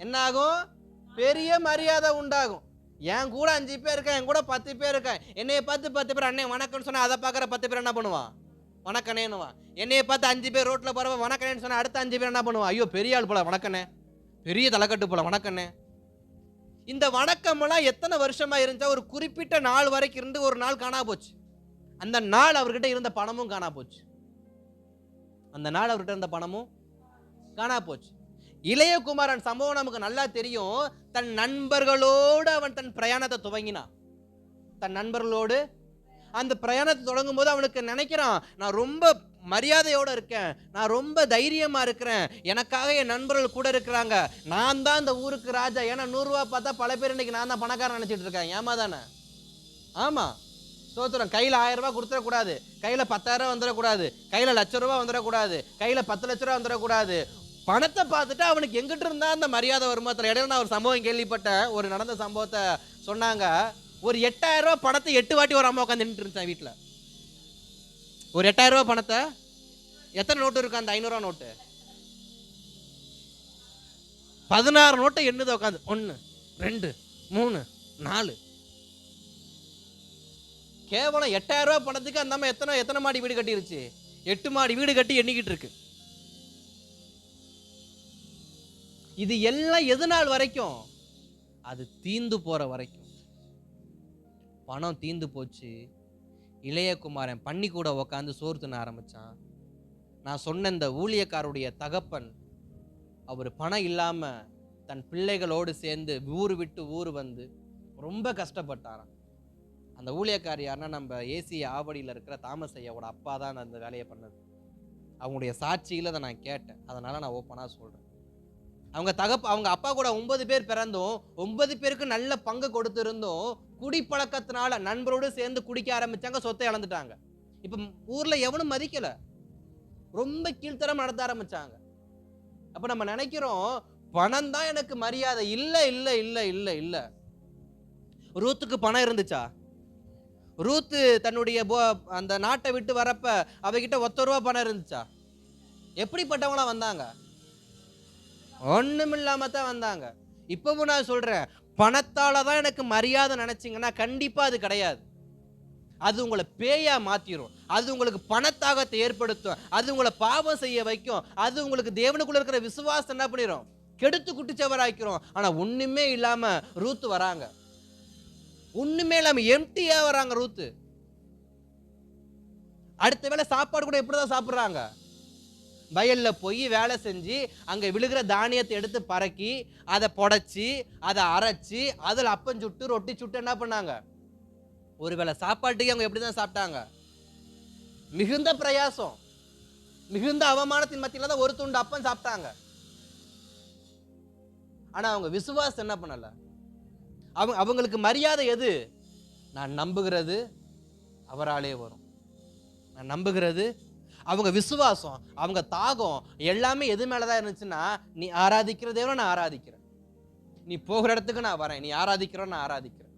என்ன ஆகும்? பெரிய மரியாதை உண்டாகும். என் கூட 5 பேர் இருக்கேன், என் கூட 10 பேர் இருக்கேன். என்னைய பார்த்து 10 பேர் அண்ணே வணக்கம்னு சொன்னா அதை பார்க்குற 10 பேர் என்ன பண்ணுவான்? வணக்கனேன்னுவான். என்னைய பார்த்து 5 பேர் ரோட்ல போறப்ப வணக்கனேன்னு சொன்னா அடுத்த 5 பேர் என்ன பண்ணுவான்? ஐயோ பெரிய ஆள் போல வணக்கண்ணே, பெரிய தலைக்கட்டு போல வணக்கண்ணே. இந்த வணக்கமெல்லாம் எத்தனை வருஷமா இருந்துச்சா? ஒரு குறிப்பிட்ட நாள் வரைக்கும் இருந்து ஒரு நாள் காணா போச்சு. அந்த நாள் அவர்கிட்ட இருந்த பணமும் காணா போச்சு. அந்த நாள் அவர்கிட்ட இருந்த பணமும் காணா போச்சு. இளையகுமாரன் சம்பவம் நமக்கு நல்லா தெரியும். தன் நண்பர்களோடு அவன் தன் பிரயாணத்தை துவங்கினான். தன் நண்பர்களோடு அந்த பிரயாணத்தை தொடங்கும் போது அவனுக்கு நினைக்கிறான், நான் ரொம்ப மரியாதையோட இருக்கேன், நான் ரொம்ப தைரியமா இருக்கிறேன், எனக்காக என் நண்பர்கள் கூட இருக்கிறாங்க, நான் தான் இந்த ஊருக்கு ராஜா. ஏன்னா 100 ரூபா பார்த்தா பல பேர் இன்னைக்கு நான் தான் பணக்காரன் நினைச்சிட்டு இருக்கேன். ஏமா தானே? ஆமா, சோத்திரம். கையில 1000 ரூபாய் கொடுத்துடக்கூடாது, கையில 10,000 வந்துடக்கூடாது, கையில 1,00,000 ரூபாய் வந்துடக்கூடாது, கையில 10 லட்ச ரூபா வந்துடக்கூடாது. பணத்தை பார்த்துட்டு அவனுக்கு எங்கிட்ட இருந்தா அந்த மரியாதை வருமானத்தில். இடையில நான் ஒரு சம்பவம் கேள்விப்பட்ட, ஒரு நடந்த சம்பவத்தை சொன்னாங்க. ஒரு 8,000 ரூபாய் பணத்தை 8 வாட்டி ஒரு அம்மா உட்காந்து நின்றுட்டு இருந்துச்சேன் வீட்டில். ஒரு 8,000 ரூபாய் பணத்தை எத்தனை நோட்டு இருக்கு? அந்த 500 ரூபா நோட்டு 16 நோட்டை எண்ணுது உட்காந்து. 1 2 3 4. கேவலம் 8,000 ரூபாய் பணத்துக்கு அந்த அம்மா எத்தனை மாடி வீடு கட்டிருச்சு? 8 மாடி வீடு கட்டி எண்ணிக்கிட்டு இருக்கு. இது எல்லாம் எது நாள் வரைக்கும்? அது தீந்து போற வரைக்கும். பணம் தீந்து போச்சு. இளையகுமாரன் பண்ணி கூட உக்காந்து சோறு தின்ன ஆரம்பிச்சான். நான் சொன்ன இந்த ஊழியக்காருடைய தகப்பன், அவர் பணம் இல்லாம தன் பிள்ளைகளோடு சேர்ந்து ஊர் விட்டு ஊர் வந்து ரொம்ப கஷ்டப்பட்டாராம். அந்த ஊழியக்கார் யாருன்னா, நம்ம ஏசி ஆவடியில் இருக்கிற தாமஸ் ஐயாவோட அப்பா தான் அந்த வேலையை பண்ணது. அவங்களுடைய சாட்சியில் அதை நான் கேட்டேன், அதனால நான் ஓப்பனாக சொல்றேன். அவங்க அப்பா கூட 9 பேர் பிறந்தும் 9 பேருக்கு நல்ல பங்கு கொடுத்திருந்தும் குடிப்பழக்கத்தினால நண்பரோடு சேர்ந்து குடிக்க ஆரம்பிச்சாங்க, சொத்தை இழந்துட்டாங்க. இப்ப ஊர்ல எவனும் மதிக்கல, ரொம்ப கீழ்த்தரம் நடத்த ஆரம்பிச்சாங்க. அப்ப நம்ம நினைக்கிறோம் பணம் தான் எனக்கு மரியாதை. இல்ல இல்ல இல்ல இல்ல இல்ல. ரூத்துக்கு பணம் இருந்துச்சா? ரூத்து தன்னுடைய அந்த நாட்டை விட்டு வரப்ப அவகிட்ட 1 ரூபா பணம் இருந்துச்சா? எப்படிப்பட்டவங்களா வந்தாங்க? ஒண்ணுமில்லாம தான் வந்தாங்க. இப்பவும் நான் சொல்றேன், பணத்தால தான் எனக்கு மரியாதை நினைச்சீங்கன்னா கண்டிப்பா அது கிடையாது. அது உங்களை பேயா மாத்திரும், அது உங்களுக்கு பணத்தாகத்தை ஏற்படுத்தும், அது உங்களை பாவம் செய்ய வைக்கும், அது உங்களுக்கு தேவனுக்குள்ள இருக்கிற விசுவாசம் என்ன பண்ணிடும்? கெடுத்து குட்டிச்சவராக்கிறோம். ஆனா ஒண்ணுமே இல்லாம ரூத்து வராங்க, ஒண்ணுமே இல்லாம எம்டியா வராங்க ரூத்து. அடுத்த வேளை சாப்பாடு கூட எப்படிதான் சாப்பிடுறாங்க? வயல்ல போய் வேலை செஞ்சு அங்க விழுகிற தானியத்தை எடுத்து பறக்கி அதை புடைச்சி அதை அரைச்சி அதில் அப்பம் சுட்டு ரொட்டி சுட்டு என்ன பண்ணாங்க? ஒருவேளை சாப்பாட்டுக்கு அவங்க எப்படிதான் சாப்பிட்டாங்க? மிகுந்த பிரயாசம். மிகுந்த அவமானத்தின் மத்தியில தான் ஒரு துண்டு அப்பம் சாப்பிட்டாங்க. ஆனா அவங்க விசுவாசம் என்ன பண்ணல? அவங்களுக்கு மரியாதை எது? நான் நம்புகிறது அவராலே வரும். நான் நம்புகிறது, அவங்க விசுவாசம், அவங்க தாகம் எல்லாமே எது மேலதான் இருந்துச்சுன்னா, நீ ஆராதிக்கிற தேவனை நான் ஆராதிக்கிறேன், நீ போகிற இடத்துக்கு நான் வரேன், நீ ஆராதிக்கிற நான் ஆராதிக்கிறேன்.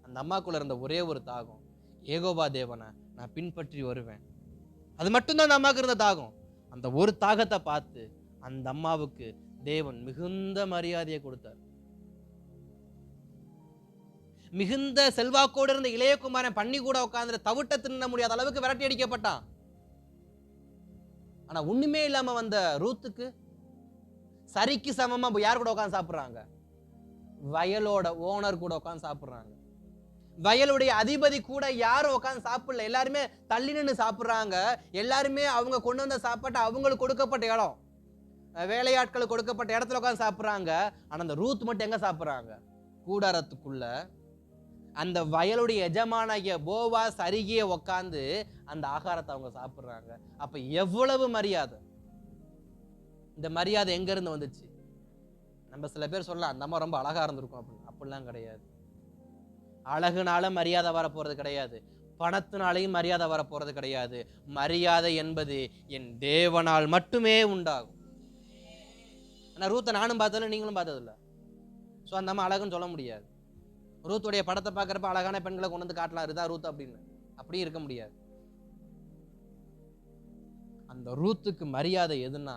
அந்த அம்மாக்குள்ள இருந்த ஒரே ஒரு தாகம், ஏகோவா தேவனை நான் பின்பற்றி வருவேன். அது மட்டும்தான் அந்த அம்மாவுக்கு இருந்த தாகம். அந்த ஒரு தாகத்தை பார்த்து அந்த அம்மாவுக்கு தேவன் மிகுந்த மரியாதையை கொடுத்தார். மிகுந்த செல்வாக்கோடு இருந்த இளையகுமாரன் பண்ணி கூட உட்கார்ந்து தவிட்ட தின்ன முடியாத அளவுக்கு விரட்டி அடிக்கப்பட்டான். ஆனா ஒண்ணுமே இல்லாம வந்த ரூத்துக்கு சரிக்கு சமமா யார் கூட உட்கார்ந்து சாப்பிடுறாங்க? வயலோட ஓனர் கூட உட்கார்ந்து சாப்பிடுறாங்க. வயலுடைய அதிபதி கூட யாரும் உட்கார்ந்து சாப்பிடல, எல்லாருமே தள்ளி நின்று சாப்பிடுறாங்க. எல்லாருமே அவங்க கொண்டு வந்த சாப்பாட்டை அவங்களுக்கு கொடுக்கப்பட்ட இடம், வேலையாட்களுக்கு கொடுக்கப்பட்ட இடத்துல உட்கார்ந்து சாப்பிடுறாங்க. ஆனா அந்த ரூத் மட்டும் எங்க சாப்பிடுறாங்க? கூடாரத்துக்குள்ள அந்த வயலுடைய எஜமானாகிய போவாஸ் அருகே உட்கார்ந்து அந்த ஆகாரத்தை அவங்க சாப்பிடுறாங்க. அப்ப எவ்வளவு மரியாதை! இந்த மரியாதை எங்க இருந்து வந்துச்சு? நம்ம சில பேர் சொல்லலாம், அந்த அம்மா ரொம்ப அழகா இருந்திருக்கும் அப்படின்னு. அப்படிலாம் கிடையாது. அழகுனால மரியாதை வர போறது கிடையாது, பணத்தினாலையும் மரியாதை வர போறது கிடையாது. மரியாதை என்பது என் தேவனால் மட்டுமே உண்டாகும். ஆனா ரூத்தை நானும் பார்த்ததில்ல, நீங்களும் பார்த்ததில்ல. ஸோ அந்த அம்மா அழகுன்னு சொல்ல முடியாது. ரூத்துடைய படத்தை பார்க்கறப்ப அழகான பெண்களை கொண்டு வந்து காட்டலாம், இதுதான் ரூத் அப்படின்னு. அப்படியும் இருக்க முடியாது. அந்த ரூத்துக்கு மரியாதை எதுனா,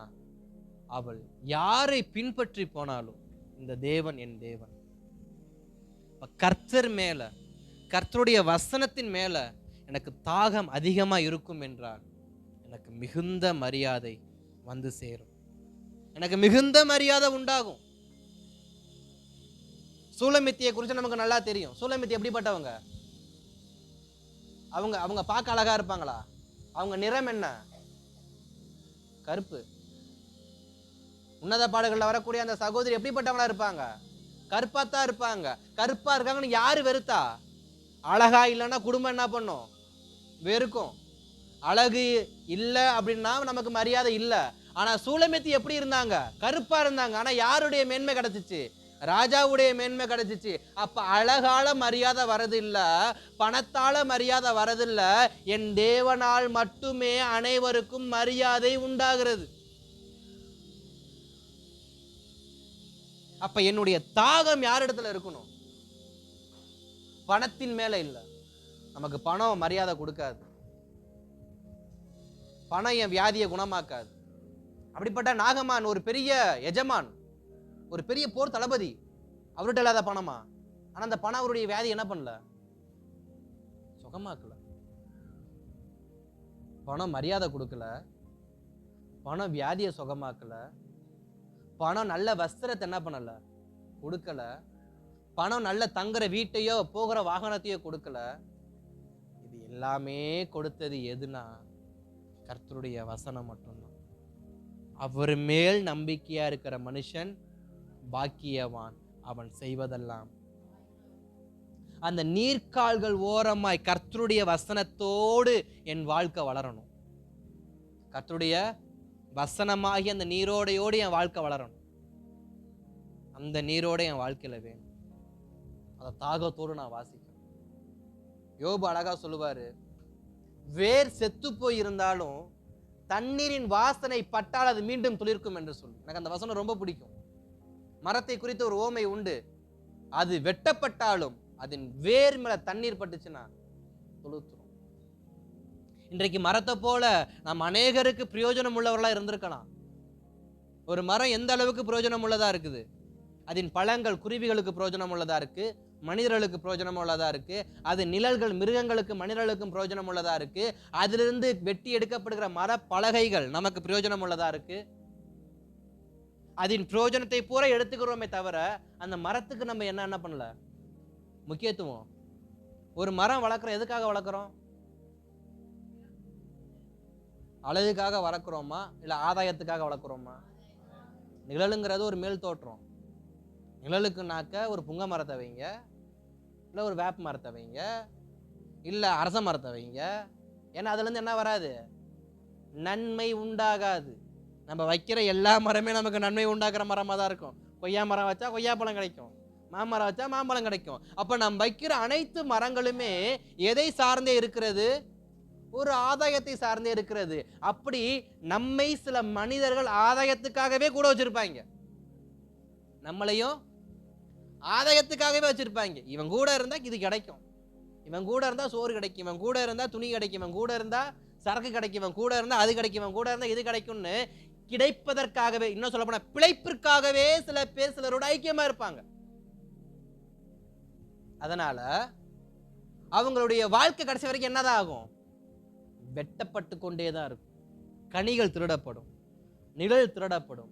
அவள் யாரை பின்பற்றி போனாலும் இந்த தேவன் என் தேவன், கர்த்தர் மேல, கர்த்தருடைய வசனத்தின் மேல எனக்கு தாகம் அதிகமா இருக்கும் என்றால் எனக்கு மிகுந்த மரியாதை வந்து சேரும், எனக்கு மிகுந்த மரியாதை உண்டாகும். சூலமித்தியை குறித்து நமக்கு நல்லா தெரியும். சூலமித்தி எப்படிப்பட்டவங்க? அவங்க பார்க்க அழகா இருப்பாங்களா? அவங்க நிறம் என்ன? கருப்பு. உன்னத பாடல்கள்ல வரக்கூடிய அந்த சகோதரி எப்படிப்பட்டவங்களா இருப்பாங்க? கருப்பாத்தான் இருப்பாங்க. கருப்பா இருக்காங்கன்னு யாரு வெறுத்தா? அழகா இல்லைன்னா குடும்பம் என்ன பண்ணும்? வெறுக்கும். அழகு இல்லை அப்படின்னா நமக்கு மரியாதை இல்லை. ஆனா சூலமித்தி எப்படி இருந்தாங்க? கருப்பா இருந்தாங்க. ஆனா யாருடைய மேன்மை கிடைச்சிச்சு? ராஜாவுடைய மேன்மை கிடைச்சிச்சு. அப்ப அழகால மரியாதை வரது இல்ல, பணத்தால மரியாதை வரதில்ல, என் தேவனால் மட்டுமே அனைவருக்கும் மரியாதை உண்டாகிறது. அப்ப என்னுடைய தாகம் யார் இடத்துல இருக்கணும்? பணத்தின் மேல இல்ல. நமக்கு பணம் மரியாதை கொடுக்காது, பணம் என் வியாதியை குணமாக்காது. அப்படிப்பட்ட நாகமான் ஒரு பெரிய எஜமான், ஒரு பெரிய போர் தளபதி, அவர்கிட்ட இல்லாத பணமா? ஆனா அந்த பணம் அவருடைய வியாதி என்ன பண்ணல? சுகமாக்கல. பணம் மரியாதை கொடுக்கல, பணம் வியாதியை சுகமாக்கல, பணம் நல்ல வஸ்திரத்தை என்ன பண்ணல? கொடுக்கல, பணம் நல்ல தங்குற வீட்டையோ போகிற வாகனத்தையோ கொடுக்கல. இது எல்லாமே கொடுத்தது எதுனா கர்த்தருடைய வசனம் மட்டும்தான். அவர் மேல் நம்பிக்கையா இருக்கிற மனுஷன் பாக்கியவான், அவன் செய்வதெல்லாம். அந்த நீர்க்கால்கள் ஓரமாய் கர்த்தருடைய வசனத்தோடு என் வாழ்க்கை வளரணும். கர்த்தருடைய வசனமாகி அந்த நீரோடையோடு என் வாழ்க்கை வளரணும். அந்த நீரோட என் வாழ்க்கையில வேணும். அந்த தாகத்தோடு நான் வாசிக்கிறேன். யோபு அழகா சொல்லுவாரு, வேர் செத்து போய் இருந்தாலும் தண்ணீரின் வாசனை பட்டால் அது மீண்டும் துளிர்க்கும் என்று சொல்லு. எனக்கு அந்த வசனம் ரொம்ப பிடிக்கும். மரத்தை குறித்து ஒரு ஓமை உண்டு, அது வெட்டப்பட்டாலும் அதன் வேர் மேல தண்ணீர் பட்டுச்சுன்னா துளுத்துரும். இன்றைக்கு மரத்தை போல நாம் அநேகருக்கு பிரயோஜனம் உள்ளவர்களா இருந்திருக்கலாம். ஒரு மரம் எந்த அளவுக்கு பிரயோஜனம் உள்ளதா இருக்குது? அதன் பழங்கள் குருவிகளுக்கு பிரயோஜனம் உள்ளதா இருக்கு, மனிதர்களுக்கு பிரயோஜனம் உள்ளதா இருக்கு. அது நிழல்கள் மிருகங்களுக்கு மனிதர்களுக்கும் பிரயோஜனம் உள்ளதா இருக்கு. அதிலிருந்து வெட்டி எடுக்கப்படுகிற மர பலகைகள் நமக்கு பிரயோஜனம் உள்ளதா இருக்கு. அதன் பிரயோஜனத்தை பூரா எடுத்துக்கிறோமே தவிர அந்த மரத்துக்கு நம்ம என்ன பண்ணல முக்கியத்துவம். ஒரு மரம் வளர்க்குறோம், எதுக்காக வளர்க்குறோம்? அழகுக்காக வளர்க்குறோமா இல்லை ஆதாயத்துக்காக வளர்க்குறோமா? நிழலுங்கிறது ஒரு மேல் தோற்றம். நிழலுக்குனாக்க ஒரு புங்க மரத்தை வைங்க, இல்லை ஒரு வேப்ப மரத்தை வைங்க, இல்லை அரச மரத்தை வைங்க. ஏன்னா அதுலேருந்து என்ன வராது? நன்மை உண்டாகாது. நம்ம வைக்கிற எல்லா மரமே நமக்கு நன்மை உண்டாக்குற மரமாக தான் இருக்கும். கொய்யா மரம் வச்சா கொய்யாப்பழம் கிடைக்கும், மாமரம் வச்சா மாம்பழம் கிடைக்கும். அப்ப நம்ம வைக்கிற அனைத்து மரங்களுமே எதை சார்ந்தே இருக்கிறது? ஒரு ஆதாயத்தை சார்ந்தே இருக்கிறது. அப்படி நம்மை சில மனிதர்கள் ஆதாயத்துக்காகவே கூட வச்சிருப்பாங்க, நம்மளையும் ஆதாயத்துக்காகவே வச்சிருப்பாங்க. இவன் கூட இருந்தா இது கிடைக்கும், இவன் கூட இருந்தா சோறு கிடைக்கும், இவன் கூட இருந்தா துணி கிடைக்கும், இவன் கூட இருந்தா சரக்கு கிடைக்கும், இவன் கூட இருந்தா அது கிடைக்கும், இவன் கூட இருந்தா இது கிடைக்கும்னு கிடைப்பதற்காகவே, இன்னும் சொல்ல போனா பிழைப்பிற்காகவே சில பேர் சிலரோட ஐக்கியமா இருப்பாங்க. அதனால அவங்களுடைய வாழ்க்கை கடைசி வரைக்கும் என்னதான் ஆகும்? வெட்டப்பட்டு கொண்டேதான் இருக்கும். கனிகள் திருடப்படும், நிழல் திருடப்படும்,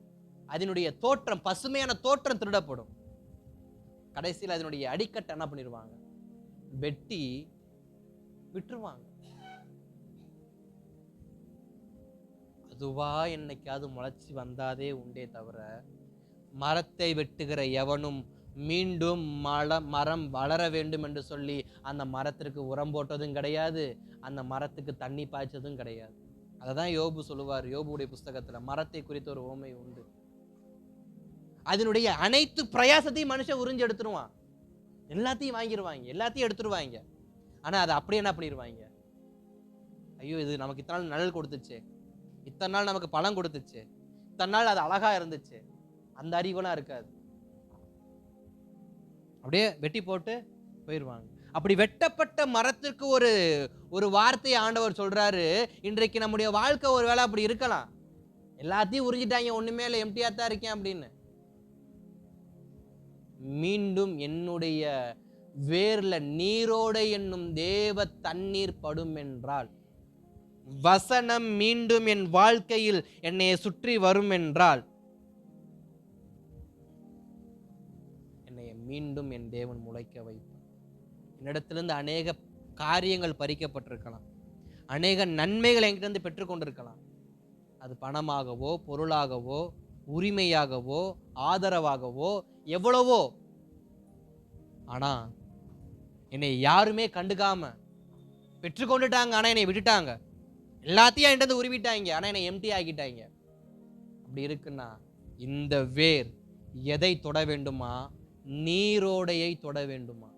அதனுடைய தோற்றம், பசுமையான தோற்றம் திருடப்படும். கடைசியில் அதனுடைய அடிக்கட்டை என்ன பண்ணிடுவாங்க? வெட்டி விட்டுருவாங்க. அதுவா என்னைக்காவது முளைச்சி வந்தாதே உண்டே தவிர, மரத்தை வெட்டுகிற எவனும் மீண்டும் மரம் வளர வேண்டும் என்று சொல்லி அந்த மரத்திற்கு உரம் போட்டதும் கிடையாது, அந்த மரத்துக்கு தண்ணி பாய்ச்சதும் கிடையாது. அததான் யோபு சொல்லுவார். யோபுடைய புஸ்தகத்துல மரத்தை குறித்த ஒரு உவமை உண்டு. அதனுடைய அனைத்து பிரயாசத்தையும் மனுஷன் உறிஞ்சு எடுத்துருவான், எல்லாத்தையும் வாங்கிடுவாங்க, எல்லாத்தையும் எடுத்துருவாங்க. ஆனா அதை அப்படியே என்ன பண்ணிடுவாங்க? ஐயோ, இது நமக்கு இத்தனை நாள் நிழல் கொடுத்துச்சு, இத்தனை நாள் நமக்கு பழம் கொடுத்துச்சு, இத்தனை நாள் அது அழகா இருந்துச்சு, அந்த அறிவெல்லாம் இருக்காது. அப்படியே வெட்டி போட்டு போயிடுவாங்க. அப்படி வெட்டப்பட்ட மரத்திற்கு ஒரு வார்த்தையை ஆண்டவர் சொல்றாரு. இன்றைக்கு நம்முடைய வாழ்க்கை ஒரு வேளை அப்படி இருக்கலாம். எல்லாத்தையும் உறிஞ்சிட்டாங்க, ஒண்ணுமே இல்லை, எம்டியா தான் இருக்கேன் அப்படின்னு. மீண்டும் என்னுடைய வேர்ல நீரோடை என்னும் தேவ தண்ணீர் படும் என்றால், வசனம் மீண்டும் என் வாழ்க்கையில் என்னை சுற்றி வரும் என்றால், என்னை மீண்டும் என் தேவன் முளைக்க வைப்பார். என்னிடத்திலிருந்து அநேக காரியங்கள் பறிக்கப்பட்டிருக்கலாம், அநேக நன்மைகள் என்கிட்ட பெற்றுக்கொண்டிருக்கலாம். அது பணமாகவோ பொருளாகவோ உரிமையாகவோ ஆதரவாகவோ எவ்வளவோ. ஆனா என்னை யாருமே கண்டுக்காம பெற்றுக்கொண்டுட்டாங்க, ஆனா என்னை விட்டுட்டாங்க. எல்லாத்தையும் என்கிட்ட உருவிட்டாங்க, ஆனா என்னை எம்டி ஆக்கிட்டாங்க. அப்படி இருக்குன்னா இந்த வேர் எதை தொட வேண்டுமா? நீரோடையை தொட வேண்டுமா?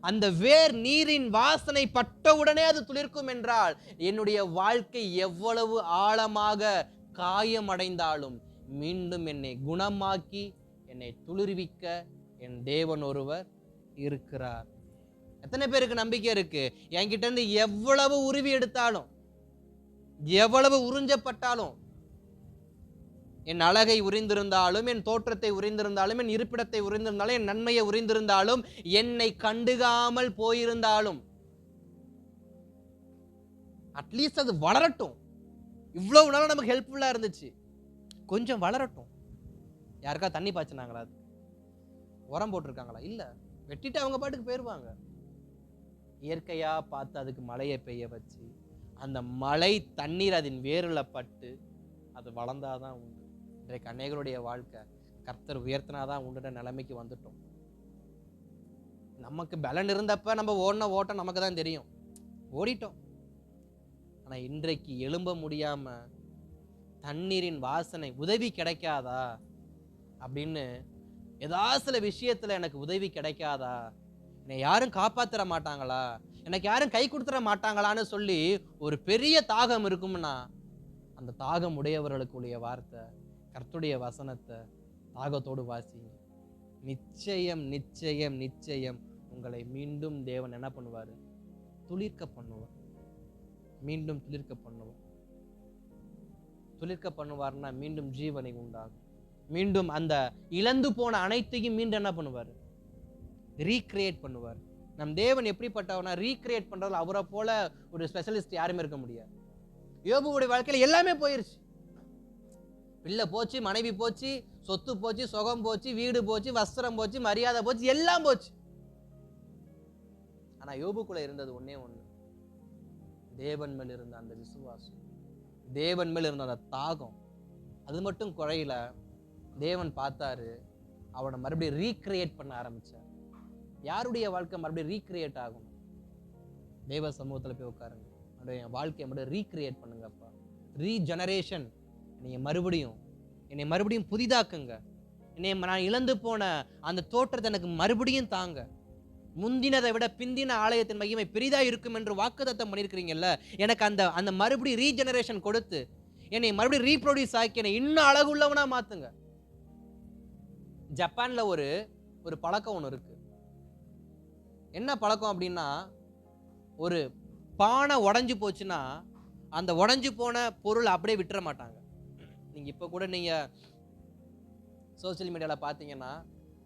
அந்த வேர் நீரின் வாசனை பட்டவுடனே அது துளிர்க்கும் என்றால், என்னுடைய வாழ்க்கை எவ்வளவு ஆழமாக காயமடைந்தாலும் மீண்டும் என்னை குணமாக்கி என்னை துளிர்விக்க என் தேவன் ஒருவர் இருக்கிறார். எத்தனை பேருக்கு நம்பிக்கை இருக்கு? என்கிட்ட இருந்து எவ்வளவு உருவி எடுத்தாலும், எவ்வளவு உறிஞ்சப்பட்டாலும், என் அழகை உறிந்திருந்தாலும், என் தோற்றத்தை உறிந்திருந்தாலும், என் இருப்பிடத்தை உறிந்திருந்தாலும், என் நன்மையை உறிந்திருந்தாலும், என்னை கண்டுகாமல் போயிருந்தாலும், அட்லீஸ்ட் அது வளரட்டும். இவ்வளவு நாள் நமக்கு ஹெல்ப்ஃபுல்லா இருந்துச்சு, கொஞ்சம் வளரட்டும். யாருக்கா தண்ணி பாய்ச்சினாங்களா? உரம் போட்டிருக்காங்களா? இல்ல. வெட்டிட்டு அவங்க பாட்டுக்கு போயிருவாங்க. இயற்கையா பார்த்து அதுக்கு மழையை பெய்ய வச்சு, அந்த மழை தண்ணீர் அதன் வேர்ல பட்டு அது வளர்ந்தாதான் உண்டு. இன்றைக்கு அநேகருடைய வாழ்க்கை கர்த்தர் உயர்த்தினாதான் உண்டுன்ற நிலைமைக்கு வந்துட்டோம். நமக்கு பலன் இருந்தப்ப நம்ம ஓடின ஓட்டம் நமக்கு தான் தெரியும், ஓடிட்டோம். ஆனா இன்றைக்கு எழும்ப முடியாம தண்ணீரின் வாசனை, உதவி கிடைக்காதா அப்படின்னு, ஏதாவது சில விஷயத்துல எனக்கு உதவி கிடைக்காதா, என்னை யாரும் காப்பாத்திர மாட்டாங்களா, எனக்கு யாரும் கை கொடுத்துட மாட்டாங்களான்னு சொல்லி ஒரு பெரிய தாகம் இருக்கும்னா, அந்த தாகம் உடையவர்களுக்குரிய வார்த்தை, கர்த்தருடைய வசனத்தை தாகத்தோடு வாசிங்க. நிச்சயம் நிச்சயம் நிச்சயம் உங்களை மீண்டும் தேவன் என்ன பண்ணுவாரு? துளிர்க்க பண்ணுவார். மீண்டும் துளிர்க்க பண்ணுவார். துளிர்க்க பண்ணுவார்னா மீண்டும் ஜீவனை உண்டாகும். மீண்டும் அந்த இழந்து போன அனைத்தையும் மீண்டும் என்ன பண்ணுவார்? ரீக்ரியேட் பண்ணுவார். நம் தேவன் எப்படிப்பட்டவனா? ரீக்ரியேட் பண்றதுல அவரை போல ஒரு ஸ்பெஷலிஸ்ட் யாருமே இருக்க முடியாது. யோபுவுடைய வாழ்க்கையில எல்லாமே போயிருச்சு. பிள்ளை போச்சு, மனைவி போச்சு, சொத்து போச்சு, சுகம் போச்சு, வீடு போச்சு, வஸ்திரம் போச்சு, மரியாதை போச்சு, எல்லாம் போச்சு. ஆனா யோபுக்குள்ள இருந்தது ஒன்னே ஒண்ணு, தேவன் மேல் இருந்த அந்த விசுவாசம், தேவன் மேல் இருந்த அந்த தாகம். அது மட்டும் குறையில. தேவன் பார்த்தாரு, அவனை மறுபடியும் ரீக்ரியேட் பண்ண ஆரம்பிச்சார். யாருடைய வாழ்க்கை மறுபடியும் ரீக்ரியேட் ஆகணும்? தேவ சமூகத்துல போய் உட்காருங்க. என் வாழ்க்கையை மட்டும் ரீக்ரியேட் பண்ணுங்கப்பா. ரீஜெனரேஷன், என்னை மறுபடியும் புதிதாக்குங்க. நான் இழந்து போன அந்த தோற்றத்தை எனக்கு மறுபடியும் தாங்க. முந்தினதை விட பிந்தின ஆலயத்தின் மகிமை பெரிதா இருக்கும் என்று வாக்குத்தத்தம் பண்ணியிருக்கிறீங்கல்ல, எனக்கு அந்த மறுபடியும் ரீஜெனரேஷன் கொடுத்து என்னை மறுபடியும் ரீப்ரொடியூஸ் ஆக்கி என்னை இன்னும் அழகுள்ளவனா மாத்துங்க. ஜப்பான்ல ஒரு பழக்கம் ஒன்று இருக்கு. என்ன பழக்கம் அப்படின்னா, ஒரு பானை உடைஞ்சு போச்சுன்னா அந்த உடைஞ்சு போன பொருள் அப்படியே விட்டுற மாட்டாங்க. நீங்க இப்ப கூட நீங்க சோசியல் மீடியால பார்த்தீங்கன்னா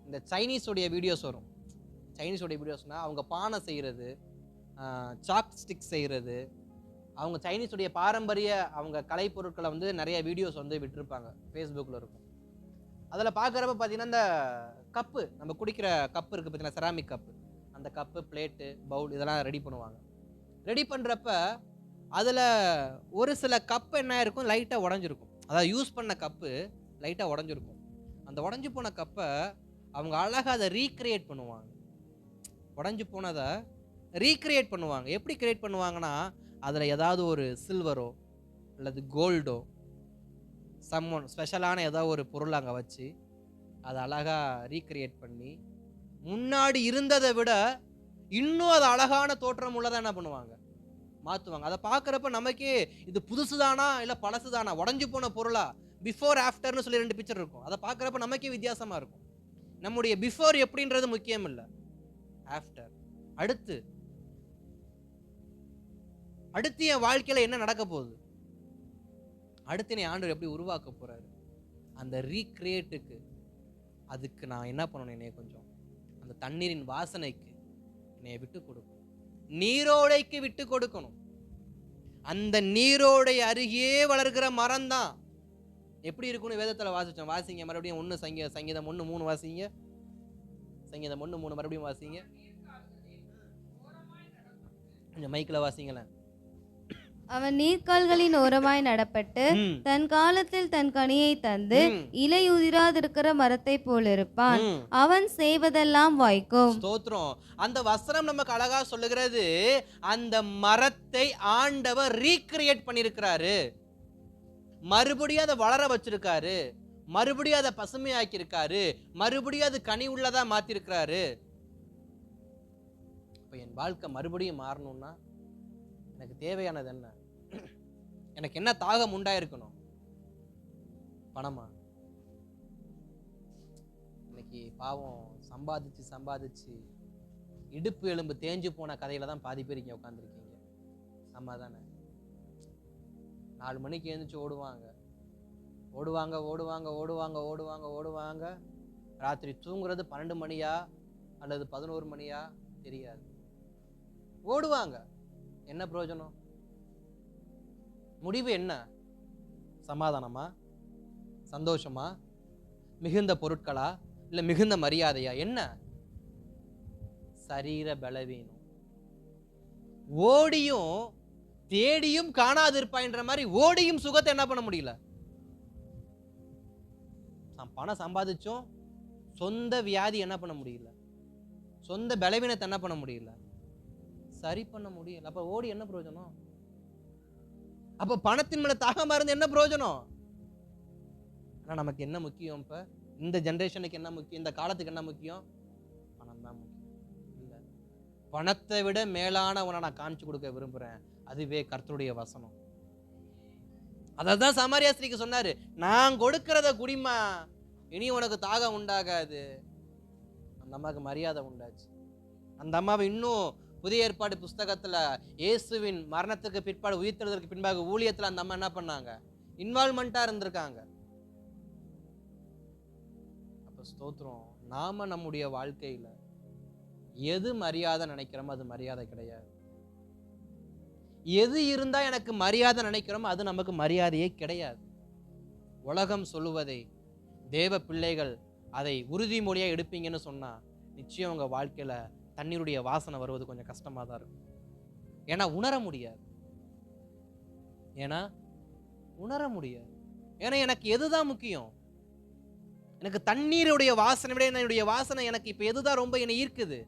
இந்த சைனீஸோடைய வீடியோஸ் வரும். சைனீஸோடைய வீடியோஸ்னா அவங்க பானை செய்கிறது, சாக் ஸ்டிக் செய்கிறது, அவங்க சைனீஸுடைய பாரம்பரிய அவங்க கலைப்பொருட்களை வந்து நிறைய வீடியோஸ் வந்து விட்டுருப்பாங்க, ஃபேஸ்புக்கில் இருக்கும். அதில் பார்க்குறப்ப பார்த்தீங்கன்னா இந்த கப்பு, நம்ம குடிக்கிற கப்பு இருக்குது பார்த்தீங்கன்னா, செராமிக் கப்பு, அந்த கப்பு, பிளேட்டு, பவுல் இதெல்லாம் ரெடி பண்ணுவாங்க. ரெடி பண்ணுறப்ப அதில் ஒரு சில கப்பு என்ன இருக்கும், லைட்டாக உடஞ்சிருக்கும். அதாவது யூஸ் பண்ண கப்பு லைட்டாக உடஞ்சிருக்கும். அந்த உடஞ்சி போன கப்பை அவங்க அழகாக அதை ரீக்ரியேட் பண்ணுவாங்க. உடஞ்சி போனதை ரீக்ரியேட் பண்ணுவாங்க. எப்படி கிரியேட் பண்ணுவாங்கன்னா, அதில் ஏதாவது ஒரு சில்வரோ அல்லது கோல்டோ சம்மன் ஸ்பெஷலான ஏதாவது ஒரு பொருள் அங்கே வச்சு அதை அழகாக ரீக்ரியேட் பண்ணி முன்னாடி இருந்ததை விட இன்னும் அது அழகான தோற்றம் உள்ளதாக என்ன பண்ணுவாங்க, மாற்றுவாங்க. அதை பார்க்குறப்ப நமக்கே இது புதுசு தானா இல்லை பழசு தானா, உடஞ்சி போன பொருளா, பிஃபோர் ஆஃப்டர்னு சொல்லி 2 பிக்சர் இருக்கும். அதை பார்க்குறப்ப நமக்கே வித்தியாசமாக இருக்கும். நம்முடைய பிஃபோர் எப்படின்றது முக்கியம் இல்லை, ஆஃப்டர். அடுத்து என் வாழ்க்கையில் என்ன நடக்க போகுது, அடுத்து என் ஆண்டவர் எப்படி உருவாக்க போறாரு, அந்த ரீக்ரியேட்டுக்கு அதுக்கு நான் என்ன பண்ணணும், என்னைய கொஞ்சம் அந்த தண்ணீரின் வாசனைக்கு என்னைய விட்டு கொடுக்கணும், நீரோடைக்கு விட்டு கொடுக்கணும். அந்த நீரோடை அருகே வளர்கிற மரம் தான் எப்படி இருக்கும்னு வேதத்தில் வாசிச்சோம். வாசிங்க மறுபடியும் 1 சங்கீதம் 1:3 வாசிங்க. சங்கீதம் 1:3 மறுபடியும் வாசிங்க. கொஞ்சம் மைக்கில் வாசிங்களேன். அவன் நீர்க்கால்களின் ஓரமாய் நடப்பட்டு தன் காலத்தில் தன் கனியை தந்து இலையுதிராதிருக்கிற மரத்தை போல் இருப்பான். அவன் செய்வதெல்லாம் வாய்க்கும். ஸ்தோத்திரம். அந்த வசனம் நமக்கு அழகா சொல்லுகிறது, அந்த மரத்தை ஆண்டவர் ரீக்ரியேட் பண்ணியிருக்கிறாரு, மறுபடியும் அதை வளர வச்சிருக்காரு, மறுபடியும் அதை பசுமையாக்கி இருக்காரு, மறுபடியும் அது கனி உள்ளதா மாத்திருக்கிறாரு. இப்ப என் வாழ்க்கை மறுபடியும் மாறணும்னா எனக்கு தேவையானது என்ன, எனக்கு என்ன தாகம் உண்டாயிருக்கணும், பணமா? இன்னைக்கு பாவம் சம்பாதிச்சு இடுப்பு எலும்பு தேஞ்சு போன கதையில தான் பாதி பேர் இங்க உட்காந்துருக்கீங்க. ஆமா தானே? 4 மணிக்கு எழுந்துச்சு ஓடுவாங்க. ராத்திரி தூங்குறது 12 மணியா அல்லது 11 மணியா தெரியாது. ஓடுவாங்க. என்ன பிரயோஜனம்? முடிவு என்ன? சமாதானமா, சந்தோஷமா, மிகுந்த பொருட்களா, இல்ல மிகுந்த மரியாதையா? என்ன? சரீர பலவீனம். ஓடியும் தேடியும் காணாதிருப்பாய்ன்ற மாதிரி ஓடியும் சுகத்தை என்ன பண்ண முடியல. பணம் சம்பாதிச்சோம், சொந்த வியாதி என்ன பண்ண முடியல, சொந்த பலவீனத்தை என்ன பண்ண முடியல, சரி பண்ண முடியல. அப்ப ஓடி என்ன பிரயோஜனம்? அப்ப பணத்தின் மேல தாகமா இருந்து என்ன பிரயோஜனம்? ஆனா நமக்கு என்ன முக்கியம்? இப்ப இந்த ஜெனரேஷனுக்கு என்ன முக்கியம், இந்த காலத்துக்கு என்ன முக்கியம்? பணம் தான் முக்கியம். இல்ல, பணத்தை விட மேலான உன்னை நான் காமிச்சு கொடுக்க விரும்புறேன், அதுவே கர்த்தருடைய வசனம். அதான் சமாரியா ஸ்திரீக்கு சொன்னாரு, நான் கொடுக்கிறத குடிமா, இனி உனக்கு தாகம் உண்டாகாது. அந்த அம்மாவுக்கு மரியாதை உண்டாச்சு. அந்த அம்மாவை இன்னும் புதிய ஏற்பாடு புஸ்தகத்துல இயேசுவின் மரணத்துக்கு பிற்பாடு உயிர்த்தெழுதலுக்கு பின்பாக ஊழியத்துல அந்த அம்மா என்ன பண்ணாங்க, இன்வால்மெண்டா இருந்திருக்காங்க. அப்ப ஸ்தோத்திரம். நாம நம்முடைய வாழ்க்கையில எது மரியாதை நினைக்கிறோமோ அது மரியாதை கிடையாது. எது இருந்தா எனக்கு மரியாதை நினைக்கிறோமோ அது நமக்கு மரியாதையே கிடையாது. உலகம் சொல்லுவதை தேவ பிள்ளைகள் அதை உறுதிமொழியா எடுப்பீங்கன்னு சொன்னா நிச்சயம் உங்க வாழ்க்கையில தண்ணீருடைய வாசனை வருவது கொஞ்சம் கஷ்டமா தான் இருக்கும். ஏன்னா உணர முடியாது. ஏன்னா எனக்கு எதுதான் முக்கியம்? எனக்கு தண்ணீருடைய வாசனை விட என்னுடைய வாசனை எனக்கு இப்ப எதுதான் ரொம்ப என்னை ஈர்க்குது?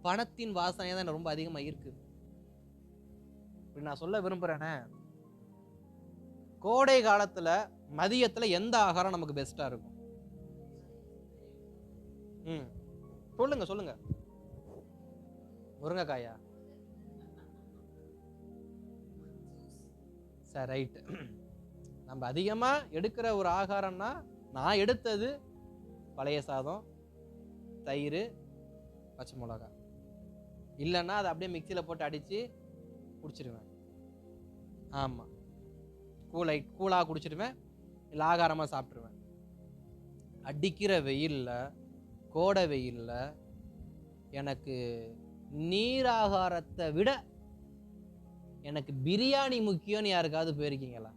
பணத்தின் வாசனை தான் ரொம்ப அதிகமா ஈர்க்குது. இப்படி நான் சொல்ல விரும்புறேனே, கோடை காலத்துல மதியத்துல எந்த ஆகாரம் நமக்கு பெஸ்டா இருக்கும்? சொல்லுங்க சொல்லுங்க. முருங்கைக்காயா? சரி, ரைட். நம்ம அதிகமா எடுக்கிற ஒரு ஆகாரம்னா, நான் எடுத்தது பழைய சாதம், தயிர், பச்சை மிளகாய். இல்லைன்னா அதை அப்படியே மிக்சியில் போட்டு அடித்து குடிச்சிடுவேன். ஆமாம், கூலாக குடிச்சிடுவேன், இல்லை ஆகாரமாக சாப்பிட்ருவேன். அடிக்கிற வெயிலில், கோடை வெயிலில் எனக்கு நீராகாரத்தை விட எனக்கு பிரியாணி முக்கியம்னு யாருக்காவது போயிருக்கீங்களா?